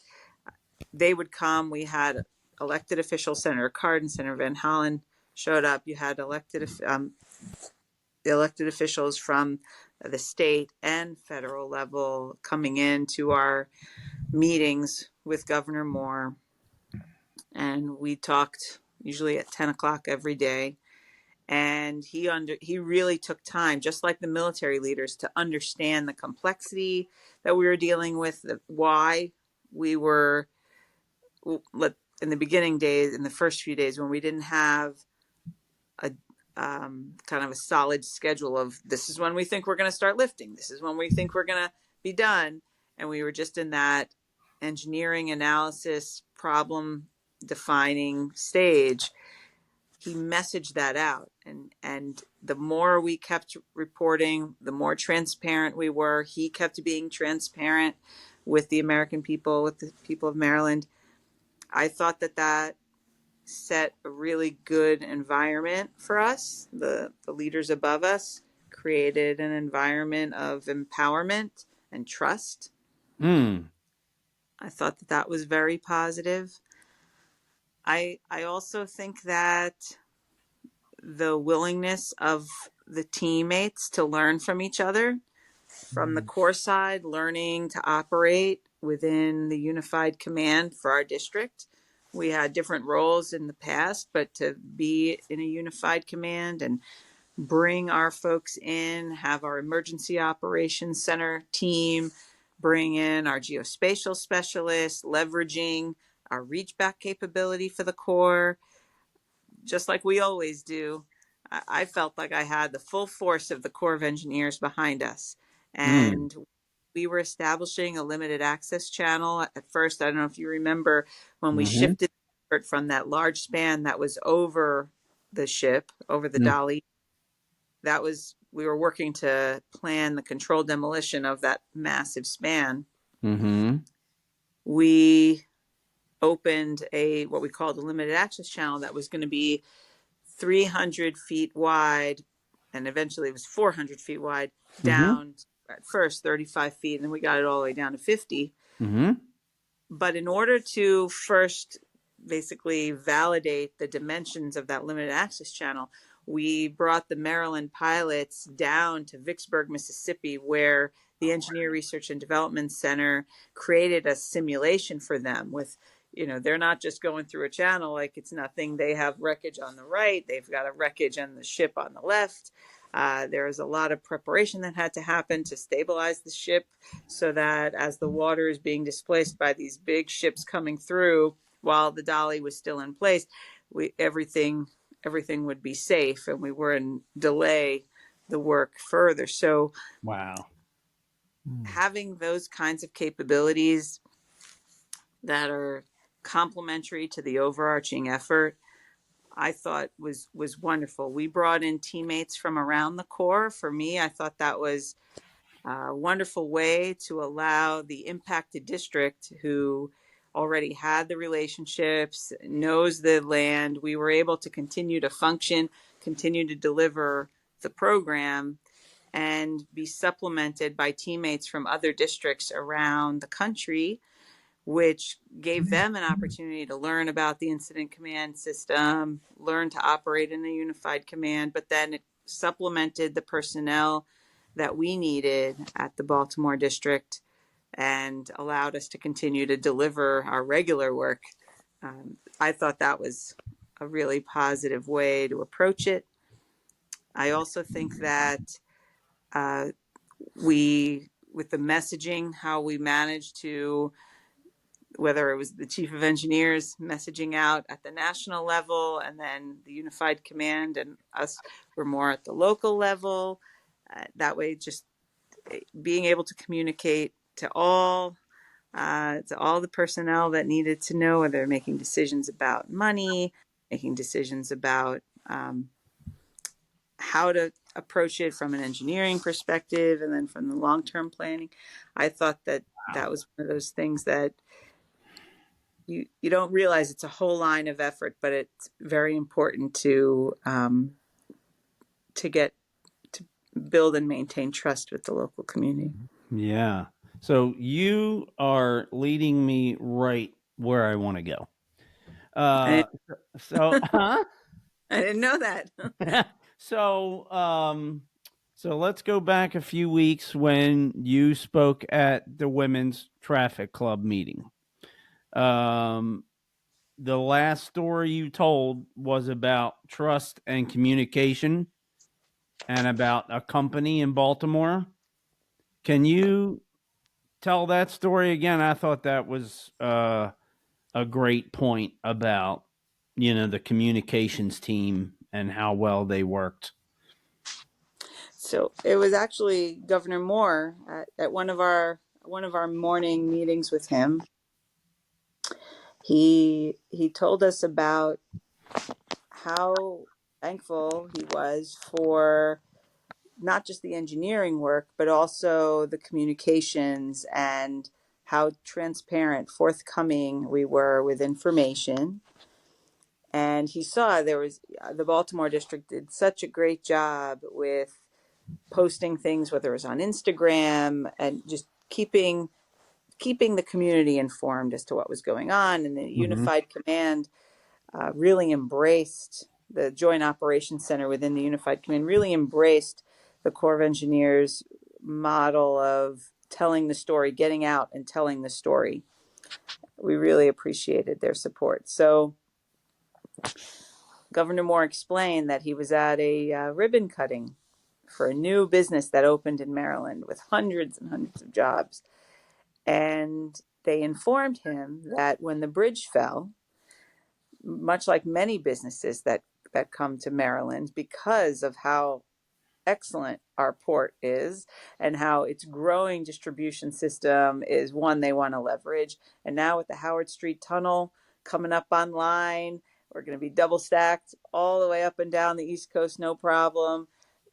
they would come. We had elected officials, Senator Cardin, Senator Van Hollen showed up. You had elected the elected officials from the state and federal level coming into our meetings with Governor Moore. And we talked usually at 10 o'clock every day. And he really took time, just like the military leaders, to understand the complexity that we were dealing with, why we were in the beginning days, in the first few days when we didn't have a kind of a solid schedule of this is when we think we're going to start lifting, this is when we think we're going to be done, and we were just in that engineering analysis problem defining stage. He messaged that out, and the more we kept reporting, the more transparent we were. He kept being transparent with the American people, with the people of Maryland. I thought that set a really good environment for us. The leaders above us created an environment of empowerment and trust. I thought that was very positive. I also think that the willingness of the teammates to learn from each other, from the core side, learning to operate within the unified command for our district. We had different roles in the past, but to be in a unified command and bring our folks in, have our emergency operations center team, bring in our geospatial specialists, leveraging our reach back capability for the Corps, just like we always do. I felt like I had the full force of the Corps of Engineers behind us. And we were establishing a limited access channel at first. I don't know if you remember when we shifted from that large span that was over the ship, over the dolly. We were working to plan the controlled demolition of that massive span. We opened what we called a limited access channel that was going to be 300 feet wide, and eventually it was 400 feet wide, down at first 35 feet, and then we got it all the way down to 50. But in order to first basically validate the dimensions of that limited access channel, we brought the Maryland pilots down to Vicksburg, Mississippi, where the Engineer Research and Development Center created a simulation for them with, they're not just going through a channel like it's nothing. They have wreckage on the right. They've got a wreckage on the ship on the left. There was a lot of preparation that had to happen to stabilize the ship so that as the water is being displaced by these big ships coming through while the dolly was still in place, everything would be safe and we wouldn't delay the work further. So having those kinds of capabilities that are complementary to the overarching effort, I thought was wonderful. We brought in teammates from around the Corps. For me, I thought that was a wonderful way to allow the impacted district, who already had the relationships, knows the land. We were able to continue to function, continue to deliver the program, and be supplemented by teammates from other districts around the country, which gave them an opportunity to learn about the incident command system, learn to operate in a unified command, but then it supplemented the personnel that we needed at the Baltimore district and allowed us to continue to deliver our regular work. I thought that was a really positive way to approach it. I also think that with the messaging, how we managed to, whether it was the chief of engineers messaging out at the national level and then the unified command and us were more at the local level, that way just being able to communicate to all the personnel that needed to know, whether they're making decisions about money, making decisions about how to approach it from an engineering perspective and then from the long-term planning. I thought that was one of those things that you don't realize it's a whole line of effort, but it's very important to build and maintain trust with the local community. Yeah. So you are leading me right where I want to go. Huh? I didn't know that. So So let's go back a few weeks when you spoke at the Women's Traffic Club meeting. The last story you told was about trust and communication and about a company in Baltimore. Can you tell that story again? I thought that was a great point about, the communications team and how well they worked. So it was actually Governor Moore at one of our morning meetings with him. He told us about how thankful he was for not just the engineering work, but also the communications and how transparent, forthcoming we were with information. And he saw there was the Baltimore district did such a great job with posting things, whether it was on Instagram, and just keeping the community informed as to what was going on. And the Unified Command really embraced the Joint Operations Center within the Unified Command, really embraced the Corps of Engineers model of telling the story, getting out and telling the story. We really appreciated their support. So Governor Moore explained that he was at a ribbon cutting for a new business that opened in Maryland with hundreds and hundreds of jobs. And they informed him that when the bridge fell, much like many businesses that come to Maryland, because of how excellent our port is and how its growing distribution system is one they want to leverage. And now with the Howard Street Tunnel coming up online, we're going to be double stacked all the way up and down the East Coast, no problem.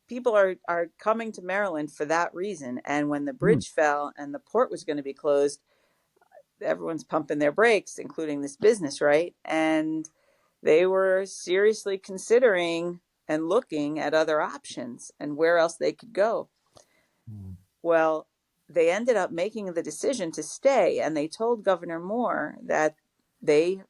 People are coming to Maryland for that reason. And when the bridge fell and the port was going to be closed, everyone's pumping their brakes, including this business, right? And they were seriously considering and looking at other options and where else they could go. Well, they ended up making the decision to stay, and they told Governor Moore that they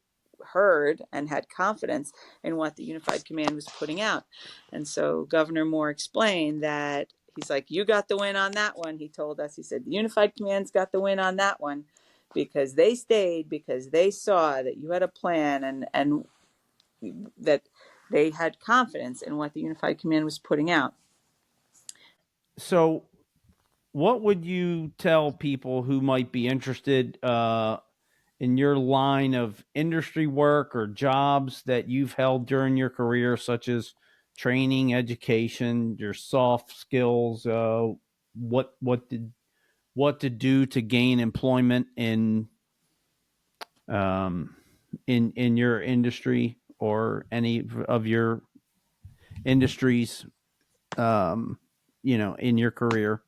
heard and had confidence in what the Unified Command was putting out. And so Governor Moore explained that he's like, you got the win on that one. He told us, he said, the Unified Command's got the win on that one because they stayed, because they saw that you had a plan and that they had confidence in what the Unified Command was putting out. So, what would you tell people who might be interested in your line of industry work or jobs that you've held during your career, such as training, education, your soft skills, what to do to gain employment in your industry or any of your industries, in your career?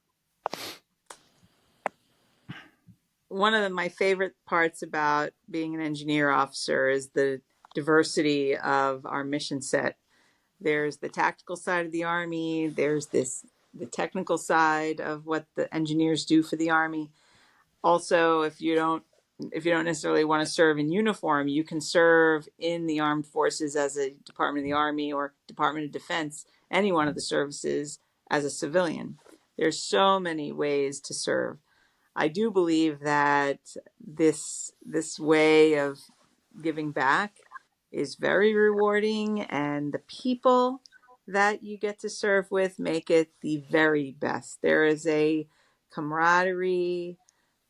One of my favorite parts about being an engineer officer is the diversity of our mission set. There's the tactical side of the Army. There's the technical side of what the engineers do for the Army. Also, if you don't necessarily want to serve in uniform, you can serve in the armed forces as a Department of the Army or Department of Defense, any one of the services as a civilian. There's so many ways to serve. I do believe that this way of giving back is very rewarding, and the people that you get to serve with make it the very best. There is a camaraderie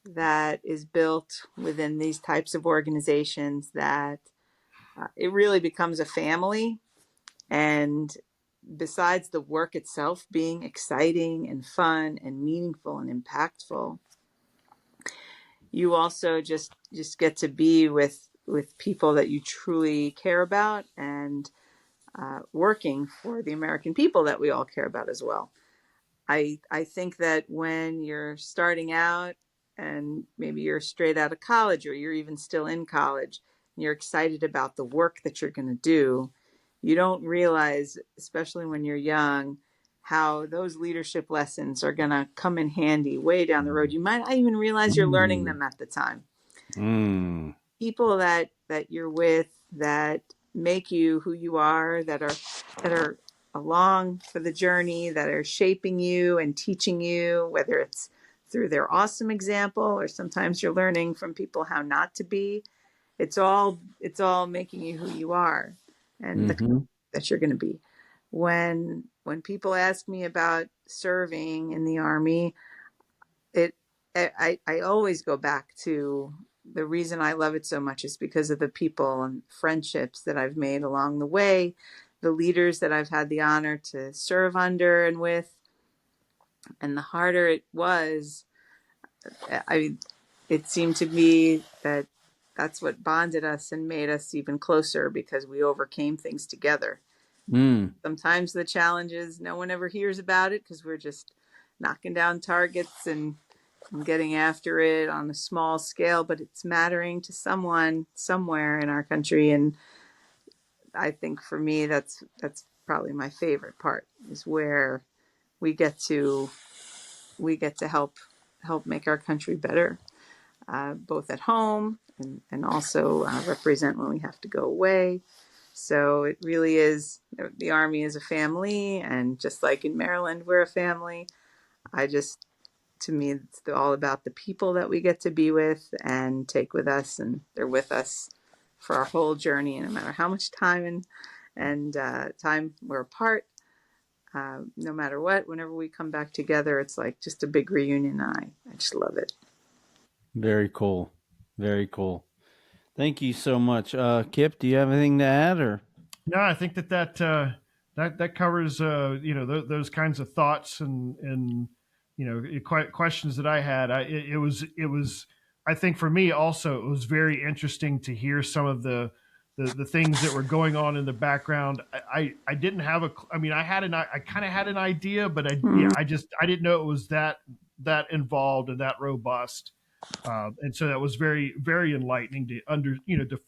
that is built within these types of organizations that it really becomes a family. And besides the work itself being exciting and fun and meaningful and impactful, you also just get to be with people that you truly care about and working for the American people that we all care about as well. I think that when you're starting out and maybe you're straight out of college or you're even still in college and you're excited about the work that you're going to do, you don't realize, especially when you're young, how those leadership lessons are going to come in handy way down the road. You might not even realize you're learning them at the time. People that you're with that make you who you are, that are along for the journey, that are shaping you and teaching you, whether it's through their awesome example or sometimes you're learning from people how not to be. It's all making you who you are and the Mm-hmm. that you're going to be. When people ask me about serving in the Army, it I always go back to the reason I love it so much is because of the people and friendships that I've made along the way, the leaders that I've had the honor to serve under and with. And the harder it was, I it seemed to me that that's what bonded us and made us even closer because we overcame things together. Mm. Sometimes the challenges, no one ever hears about it because we're just knocking down targets and getting after it on a small scale, but it's mattering to someone somewhere in our country. And I think for me, that's probably my favorite part, is where we get to help make our country better, both at home and also represent when we have to go away. So it really is, the Army is a family, and just like in Maryland, we're a family. I just, to me, it's all about the people that we get to be with and take with us, and they're with us for our whole journey. And no matter how much time and time we're apart, no matter what, whenever we come back together, it's like just a big reunion. I just love it. Very cool. Very cool. Thank you so much. Kipp, do you have anything to add or? No, I think that covers those kinds of thoughts and questions that I had. It was I think for me also it was very interesting to hear some of the things that were going on in the background. I didn't have a I mean I kind of had an idea, but Mm. I didn't know it was that involved and that robust. And so that was very, very enlightening to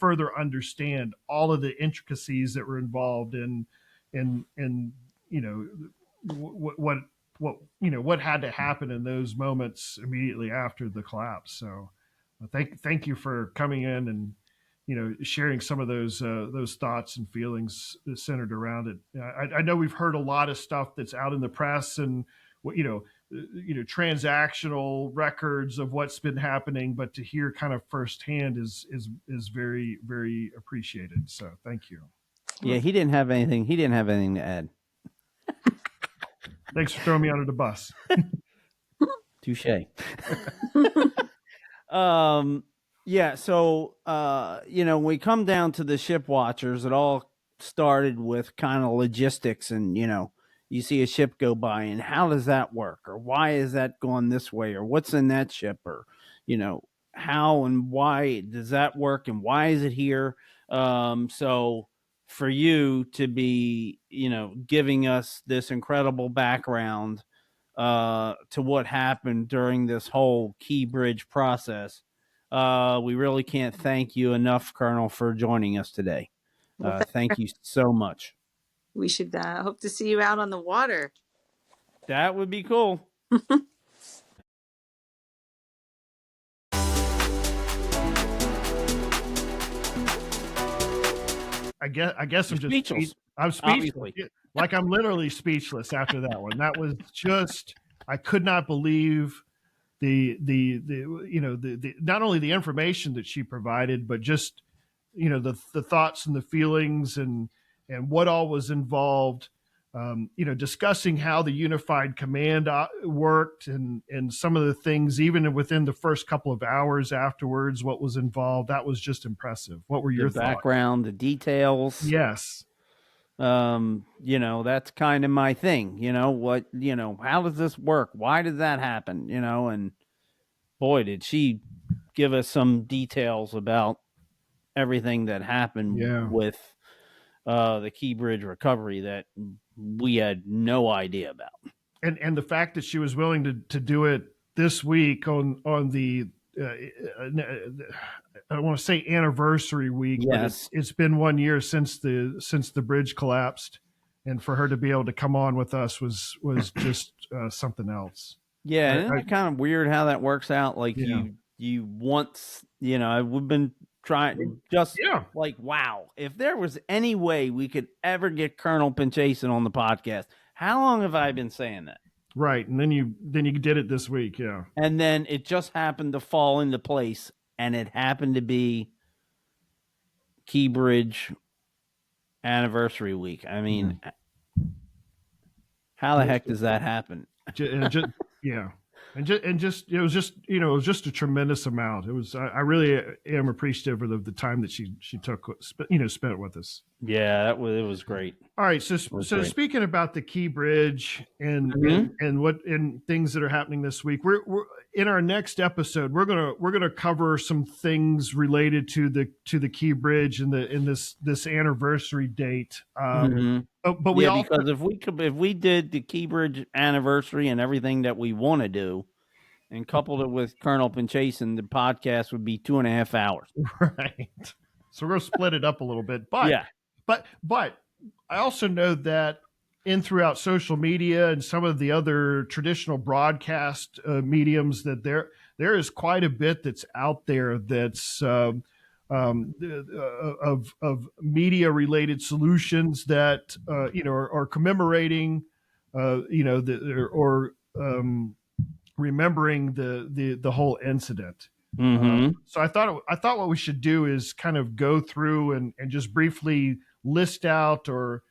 further understand all of the intricacies that were involved in what what had to happen in those moments immediately after the collapse. So thank you for coming in and sharing some of those thoughts and feelings centered around it. I know we've heard a lot of stuff that's out in the press and what transactional records of what's been happening, but to hear kind of firsthand is very, very appreciated. So thank you. Yeah, he didn't have anything. He didn't have anything to add. Thanks for throwing me under the bus. Touche. Yeah, so we come down to the ship watchers, it all started with kind of logistics and you see a ship go by and how does that work, or why is that going this way, or what's in that ship, or how and why does that work and why is it here. So for you to be giving us this incredible background to what happened during this whole Key Bridge process. We really can't thank you enough, Colonel, for joining us today. Well, Thank you so much. we should hope to see you out on the water. That would be cool. I guess You're speechless. I'm speechless. Obviously. Like I'm literally speechless after that one. That was just I could not believe the not only the information that she provided, but just the thoughts and the feelings and what all was involved. Discussing how the unified command worked and some of the things, even within the first couple of hours afterwards, what was involved. That was just impressive. What were your The background, the details. Yes. That's kind of my thing. How does this work? Why did that happen? And boy, did she give us some details about everything that happened with the Key Bridge recovery that we had no idea about. And the fact that she was willing to do it this week on the I don't want to say anniversary week, yes. but it's been 1 year since the bridge collapsed, and for her to be able to come on with us was just something else. Yeah, isn't it kind of weird how that works out? Like you once we've been like, wow, if there was any way we could ever get Colonel Pinchasin on the podcast, how long have I been saying that? Right. And then you did it this week. Yeah. And then it just happened to fall into place, and it happened to be Key Bridge anniversary week. I mean, how the heck does that happen? Yeah. And just it was just a tremendous amount. It was I really am appreciative of the time that she took spent with us. Yeah, it was great. All right, so speaking about the Key Bridge and things that are happening this week, we're in our next episode we're gonna cover some things related to the Key Bridge and this anniversary date. But we because if we did the Key Bridge anniversary and everything that we want to do, and coupled it with Colonel Pinchasin, the podcast would be 2.5 hours. Right. So we're gonna split it up a little bit, but yeah. But I also know that throughout social media and some of the other traditional broadcast mediums that there is quite a bit that's out there that's of media related solutions that are commemorating remembering the whole incident. So I thought what we should do is kind of go through and just briefly list out or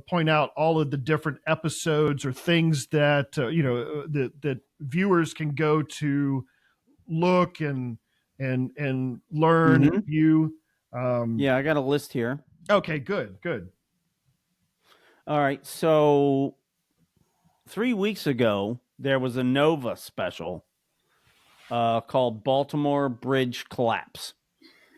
point out all of the different episodes or things that that viewers can go to look and learn and view. Yeah, I got a list here. Okay, good. All right, so 3 weeks ago there was a Nova special called Baltimore Bridge Collapse.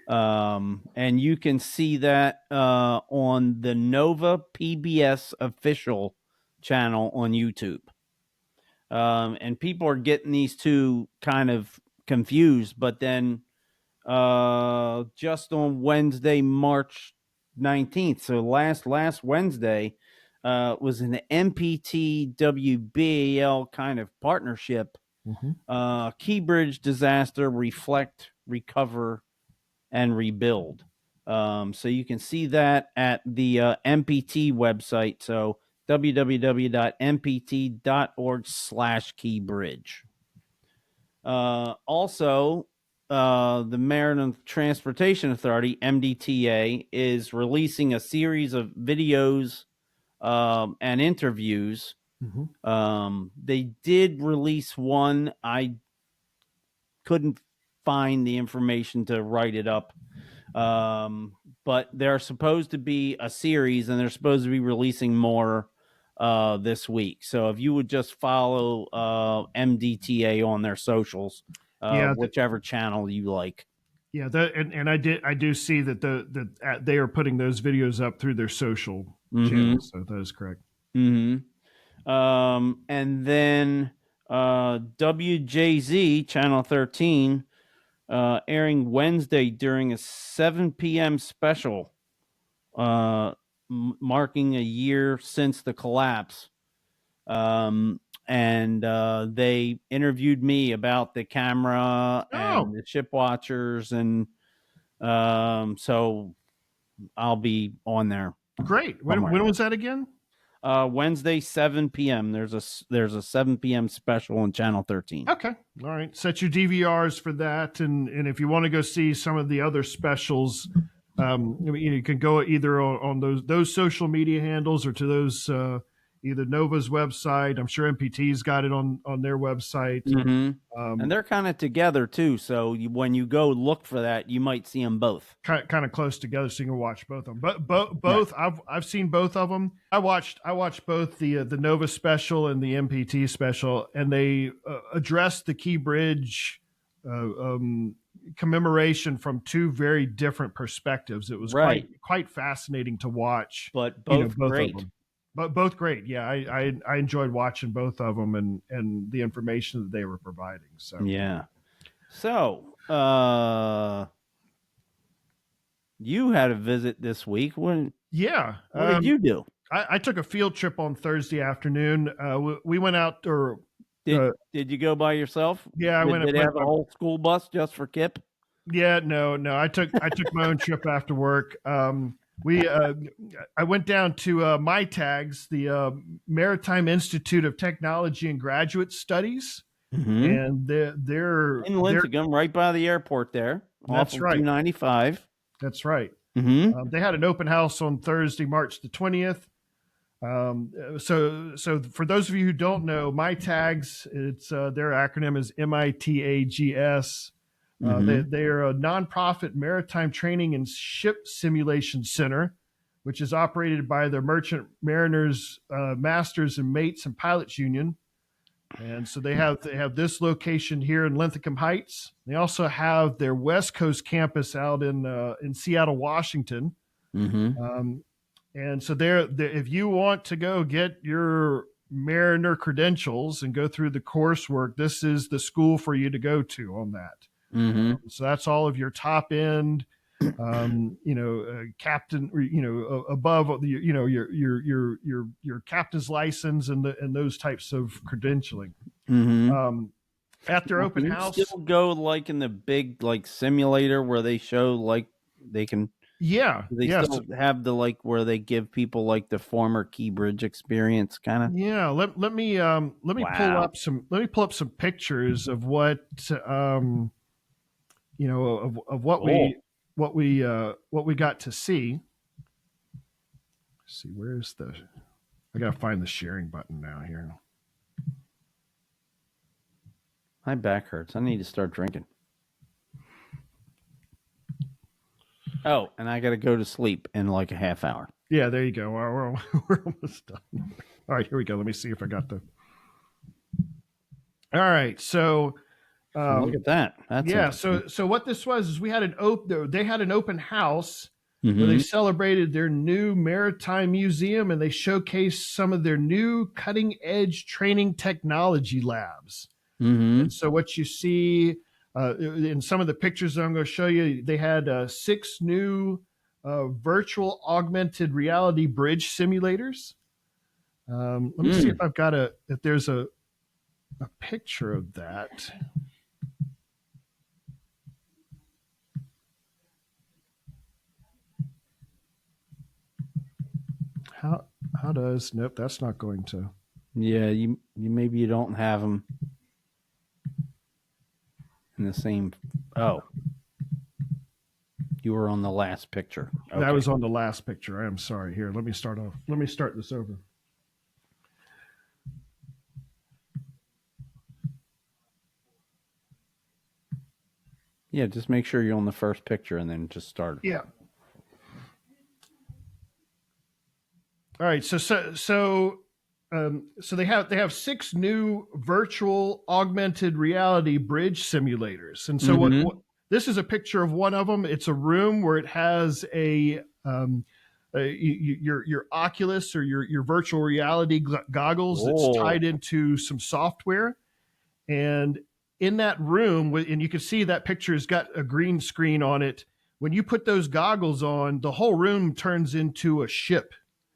And you can see that on the Nova PBS official channel on YouTube. And people are getting these two kind of confused, but then just on Wednesday, March 19th, so last Wednesday, was an MPT WBAL kind of partnership. Key Bridge disaster, reflect, recover, and rebuild. So you can see that at the MPT website. So www.mpt.org/keybridge. Also, the Maritime Transportation Authority, MDTA, is releasing a series of videos and interviews. They did release one. I couldn't find the information to write it up. But they're supposed to be a series, and they're supposed to be releasing more this week. So if you would just follow MDTA on their socials, whichever channel you like. Yeah, and I do see that they are putting those videos up through their social channels. So that is correct. And then WJZ channel 13 airing Wednesday during a 7 p.m. special marking a year since the collapse. And they interviewed me about the camera and the Shipwatchers, and so I'll be on there. Great. When was that again? Wednesday, 7 p.m. There's a 7 p.m. special on channel 13. Okay. All right. Set your DVRs for that. And if you want to go see some of the other specials, you can go either on those social media handles or to those, either Nova's website. I'm sure MPT's got it on their website. And they're kind of together too. So when you go look for that, you might see them both kind of close together, so you can watch both of them. But both, right. I've seen both of them. I watched both the Nova special and the MPT special, and they addressed the Key Bridge commemoration from two very different perspectives. It was quite fascinating to watch. But both great. Of them. But both great. Yeah, I enjoyed watching both of them and the information that they were providing. So yeah. So you had a visit this week. What did you do? I took a field trip on Thursday afternoon. We went out, or did you go by yourself? Yeah, I went. Did they have a whole school bus just for Kipp? Yeah, no. I took my own trip after work. I went down to MITAGS, the Maritime Institute of Technology and Graduate Studies, Mm-hmm. and In they're Linthicum, right by the airport there, off that's of right. 295. That's right. Mm-hmm. They had an open house on Thursday, March the 20th. So for those of you who don't know, MITAGS, it's their acronym is MITAGS. Mm-hmm. They're a nonprofit maritime training and ship simulation center, which is operated by the Merchant Mariners Masters and Mates and Pilots Union. And so they have this location here in Linthicum Heights. They also have their West Coast campus out in Seattle, Washington. Mm-hmm. And so if you want to go get your mariner credentials and go through the coursework, this is the school for you to go to on that. Mm-hmm. So that's all of your top end, captain, above the, your captain's license and those types of credentialing. Mm-hmm. At their open Can you house, still go like in the big like simulator where they show like they can? yeah, Do they still have the like where they give people like the former Key Bridge experience kind of? yeah. Let me Wow. pull up some pictures of what of what Cool. we got to see. Let's see, where's the? I gotta find the sharing button now here. My back hurts. I need to start drinking. Oh, and I got to go to sleep in like a half hour. Yeah, there you go. We're almost done. All right, here we go. Let me see if I got the. All right, so look at that. That's yeah. So what this was is we had they had an open house where they mm-hmm. celebrated their new maritime museum and they showcased some of their new cutting edge training technology labs. Mm-hmm. And so what you see in some of the pictures that I'm going to show you, they had 6 new virtual augmented reality bridge simulators. Let me see if I've got if there's a picture of that. How does nope? That's not going to. Yeah, you maybe you don't have them in the same. Oh, you were on the last picture. Okay. That was on the last picture. I am sorry. Here, let me start off. Let me start this over. Yeah, just make sure you're on the first picture and then just start. Yeah. All right. So they have 6 new virtual augmented reality bridge simulators, and so what this is a picture of one of them. It's a room where it has your Oculus or your virtual reality goggles that's tied into some software, and in that room, and you can see that picture has got a green screen on it. When you put those goggles on, the whole room turns into a ship.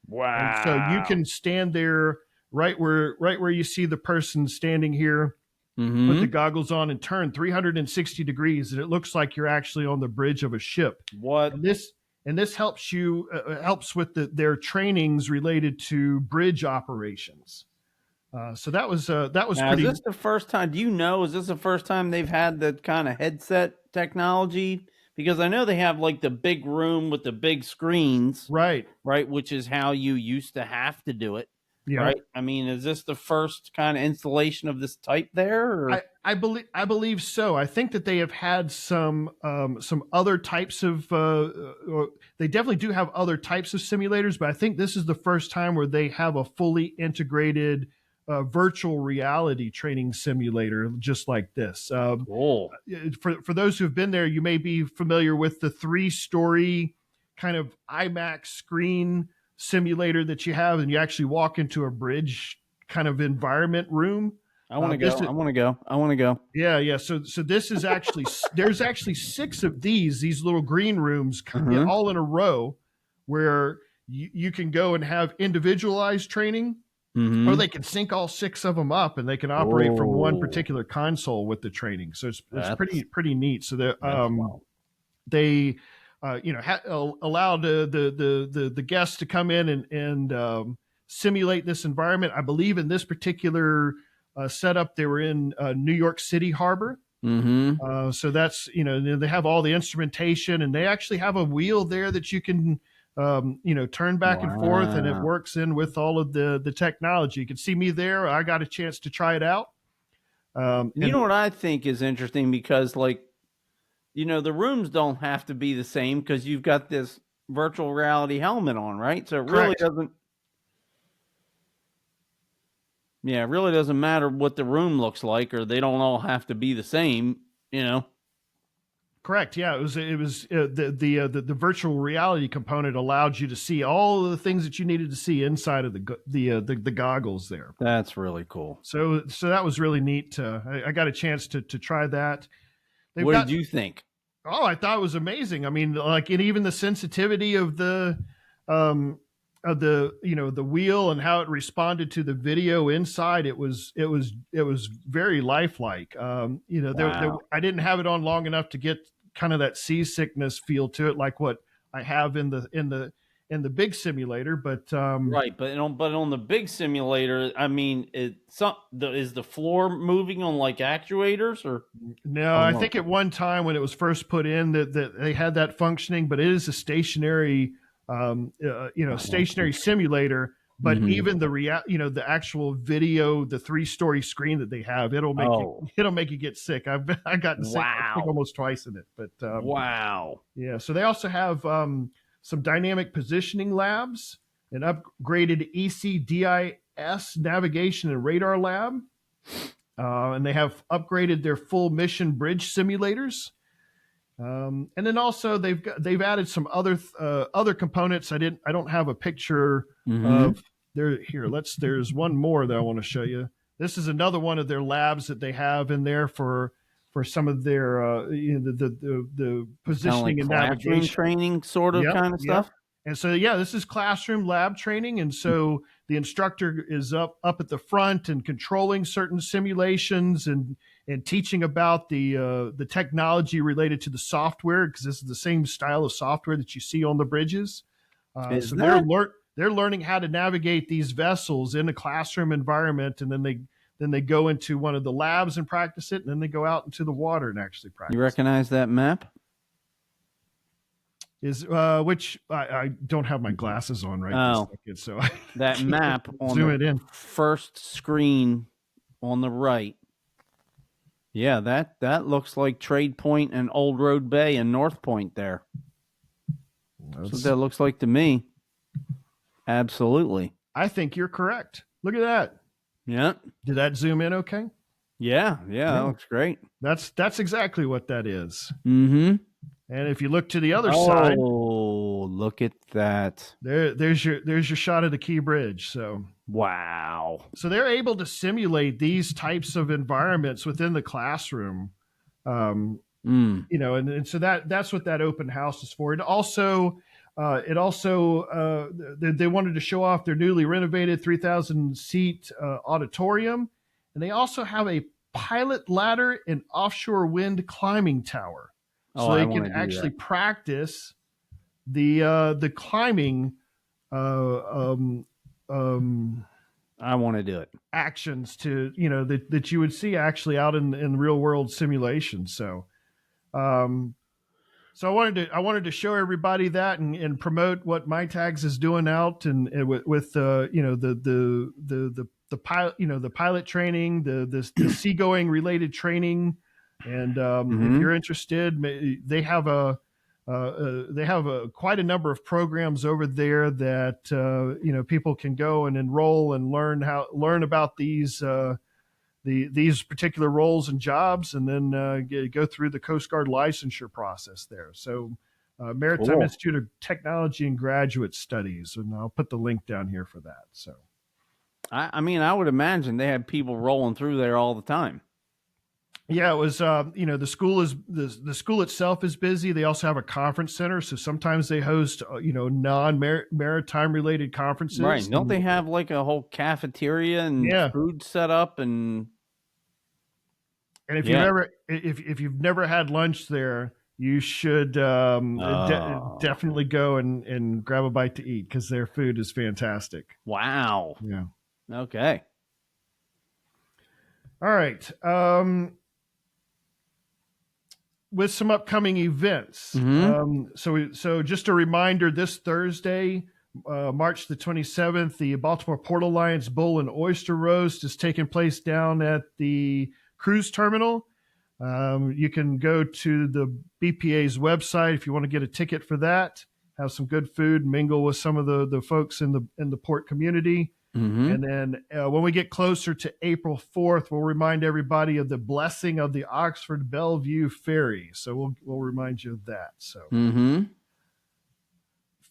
Wow. And so you can stand there right where you see the person standing here with the goggles on and turn 360 degrees, and it looks like you're actually on the bridge of a ship. What? And this helps you helps with their trainings related to bridge operations. So that was now, pretty. Is this the first time? Do you know? Is this the first time they've had that kind of headset technology? Because I know they have like the big room with the big screens, right, which is how you used to have to do it. Yeah. Right. I mean, is this the first kind of installation of this type there? Or? I believe so. I think that they have had some other types of. They definitely do have other types of simulators, but I think this is the first time where they have a fully integrated virtual reality training simulator, just like this. Cool. For those who've been there, you may be familiar with the 3-story kind of IMAX screen simulator that you have, and you actually walk into a bridge kind of environment room. I want to go. I want to go. Yeah. So this is actually there's actually 6 of these little green rooms all in a row where you can go and have individualized training, or they can sync all 6 of them up and they can operate from one particular console with the training. So it's pretty neat. So they allowed the guests to come in and simulate this environment. I believe in this particular setup, they were in New York City Harbor. Mm-hmm. So that's, they have all the instrumentation, and they actually have a wheel there that you can, turn back and forth, and it works in with all of the technology. You can see me there. I got a chance to try it out. You know what I think is interesting, because like, the rooms don't have to be the same because you've got this virtual reality helmet on, right? So it really doesn't. Yeah, it really doesn't matter what the room looks like, or they don't all have to be the same, Correct. Yeah, it was the virtual reality component allowed you to see all of the things that you needed to see inside of the goggles there. That's really cool. So that was really neat. I got a chance to try that. What did you think? Oh, I thought it was amazing. I mean, like, and even the sensitivity of the the wheel and how it responded to the video inside, it was very lifelike. I didn't have it on long enough to get kind of that seasickness feel to it, like what I have in the big simulator. But right, but on the big simulator, I mean, is the floor moving on like actuators, or no? I think at one time when it was first put in that they had that functioning, but it is a stationary stationary simulator. But even the actual video, the 3-story screen that they have, it'll make you get sick. I gotten sick, I think, almost twice in it. But wow, yeah. So they also have some dynamic positioning labs, an upgraded ECDIS navigation and radar lab, and they have upgraded their full mission bridge simulators. And then also they've added some other components. I don't have a picture of there here. There's one more that I want to show you. This is another one of their labs that they have in there for some of their the positioning and navigation training kind of stuff. And so this is classroom lab training, and so the instructor is up at the front and controlling certain simulations and teaching about the technology related to the software, because this is the same style of software that you see on the bridges. So they're learning how to navigate these vessels in a classroom environment, and then they go into one of the labs and practice it, and then they go out into the water and actually practice. You recognize that map? Is which I don't have my glasses on this second, so that map on zoom it in. First screen on the right. Yeah, that looks like Trade Point and Old Road Bay and North Point there. That's what that looks like to me. Absolutely. I think you're correct. Look at that. Yeah. Did that zoom in okay? Yeah, that looks great. That's exactly what that is. Mm-hmm. And if you look to the other side, look at that. There's your shot of the Key Bridge. So wow. So they're able to simulate these types of environments within the classroom. And so that's what that open house is for. They wanted to show off their newly renovated 3,000 seat auditorium, and they also have a pilot ladder and offshore wind climbing tower. So they can actually practice the climbing. I want to do it. Actions to that you would see actually out in real world simulations. So, I wanted to show everybody that and promote what MITAGS is doing out and with the pilot the pilot training, the seagoing related training. And if you're interested, they have quite a number of programs over there that people can go and enroll and learn about these particular roles and jobs, and then go through the Coast Guard licensure process there. So Maritime Institute of Technology and Graduate Studies, and I'll put the link down here for that. So I mean, I would imagine they have people rolling through there all the time. Yeah, it was, the school itself is busy. They also have a conference center. So sometimes they host, non-maritime related conferences. Right. Don't they have like a whole cafeteria and food set up? And if you've never had lunch there, you should Oh. definitely go and grab a bite to eat because their food is fantastic. Wow. Yeah. Okay. All right. With some upcoming events. So just a reminder, this Thursday, March the 27th, the Baltimore Port Alliance Bull and Oyster Roast is taking place down at the cruise terminal. You can go to the BPA's website if you want to get a ticket for that. Have some good food, mingle with some of the folks in the port community. And then when we get closer to April 4th, we'll remind everybody of the blessing of the Oxford Bellevue Ferry. So we'll remind you of that. So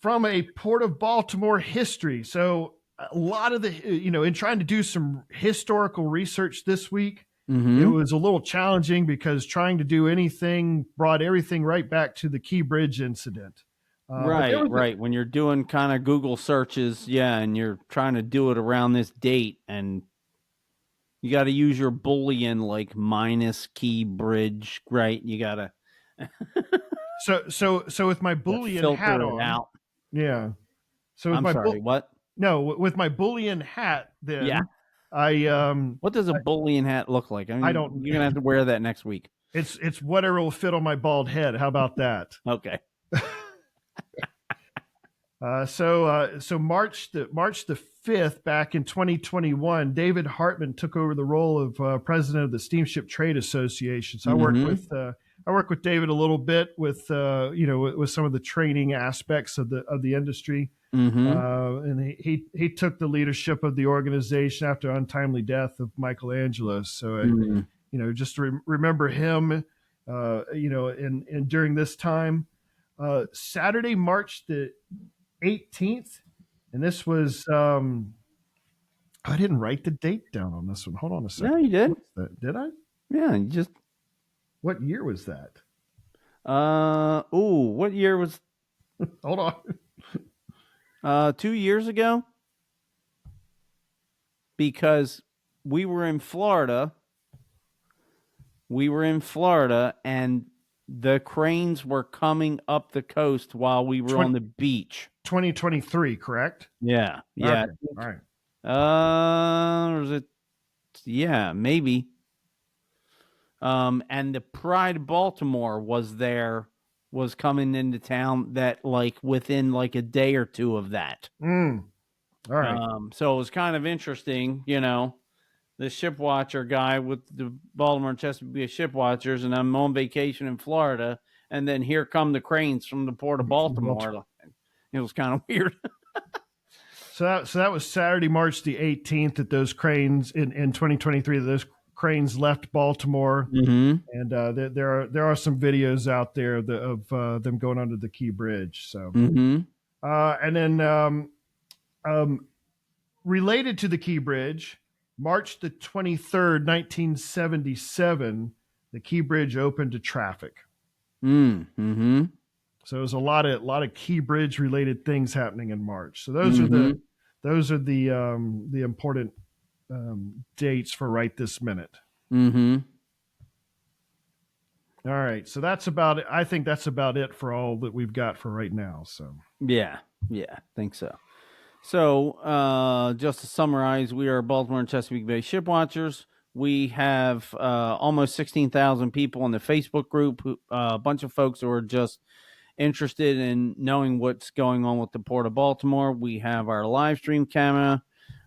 from a Port of Baltimore history. So a lot of in trying to do some historical research this week, it was a little challenging because trying to do anything brought everything right back to the Key Bridge incident. Right. When you're doing kind of Google searches, and you're trying to do it around this date, and you got to use your Boolean like minus Key Bridge, right? You got to. So with my Boolean hat on, out. Yeah. So with what? No, with my Boolean hat, then What does a Boolean hat look like? I mean, I don't. You're gonna have to wear that next week. It's whatever will fit on my bald head. How about that? Okay. So March the 5th, back in 2021, David Hartman took over the role of president of the Steamship Trade Association. So I work with David a little bit with with some of the training aspects of the industry. And he took the leadership of the organization after untimely death of Michelangelo. So just remember him, and during this time, Saturday, March the 18th, and this was I didn't write the date down on this one. Hold on a second. No, you did. Did I? Yeah, you just. What year was that? What year was? Hold on. 2 years ago. Because we were in Florida. And the cranes were coming up the coast while we were on the beach. 2023, correct? Yeah. Okay. All right. Was it? Yeah, maybe. And the Pride Baltimore was coming into town that within a day or two of that. All right. So it was kind of interesting, the Shipwatcher guy with the Baltimore and Chesapeake Shipwatchers, and I'm on vacation in Florida, and then here come the cranes from the Port of Baltimore. It was kind of weird. So that was Saturday, March the 18th, that those cranes in 2023, that those cranes left Baltimore. And there are some videos out there of them going under the Key Bridge. So, and then related to the Key Bridge, March the 23rd, 1977, the Key Bridge opened to traffic. So there's a lot of Key Bridge related things happening in March. So those are the important dates for right this minute. All right. So that's about it. I think that's about it for all that we've got for right now. So yeah, I think so. So just to summarize, we are Baltimore and Chesapeake Bay Shipwatchers. We have almost 16,000 people in the Facebook group, a bunch of folks who are just interested in knowing what's going on with the Port of Baltimore. We have our live stream camera.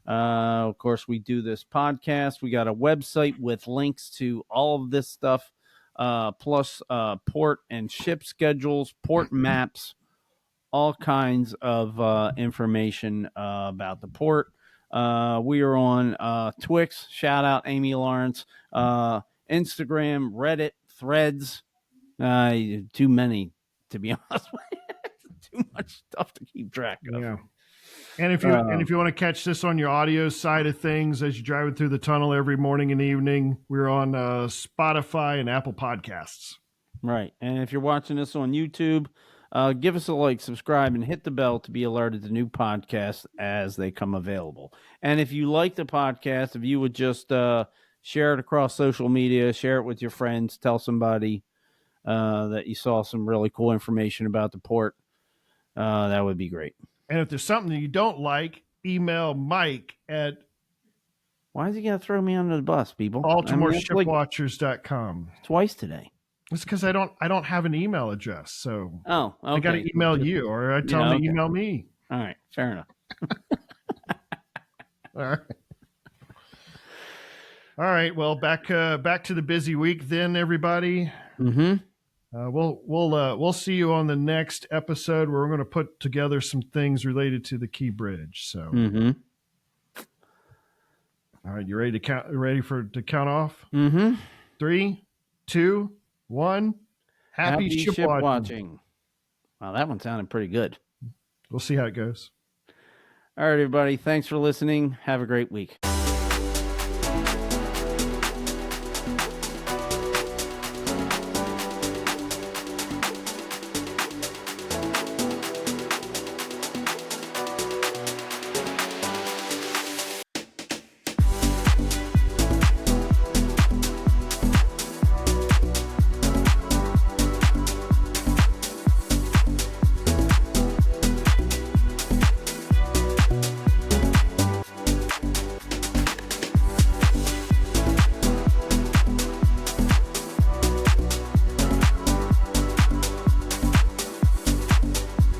Of course, we do this podcast. We got a website with links to all of this stuff, plus port and ship schedules, port maps, all kinds of information about the port. We are on Twix. Shout out Amy Lawrence. Instagram, Reddit, Threads. Too many, to be honest with you. Too much stuff to keep track of. Yeah. And if you want to catch this on your audio side of things as you're driving through the tunnel every morning and evening, we're on Spotify and Apple Podcasts. Right. And if you're watching this on YouTube, give us a like, subscribe, and hit the bell to be alerted to new podcasts as they come available. And if you like the podcast, if you would just share it across social media, share it with your friends, tell somebody, that you saw some really cool information about the port. That would be great. And if there's something that you don't like, email Mike at Why is he going to throw me under the bus, people? BaltimoreShipwatchers.com. Twice today. It's because I don't have an email address, so okay. I got to email you, or I tell them to email me. All right, fair enough. All right. All right. Well, back to the busy week then, everybody. Mm-hmm. We'll see you on the next episode where we're going to put together some things related to the Key Bridge. So, All right, you ready to count? Ready to count off? Mm-hmm. 3, 2, 1. Happy Shipwatching. Wow, that one sounded pretty good. We'll see how it goes. All right, everybody. Thanks for listening. Have a great week.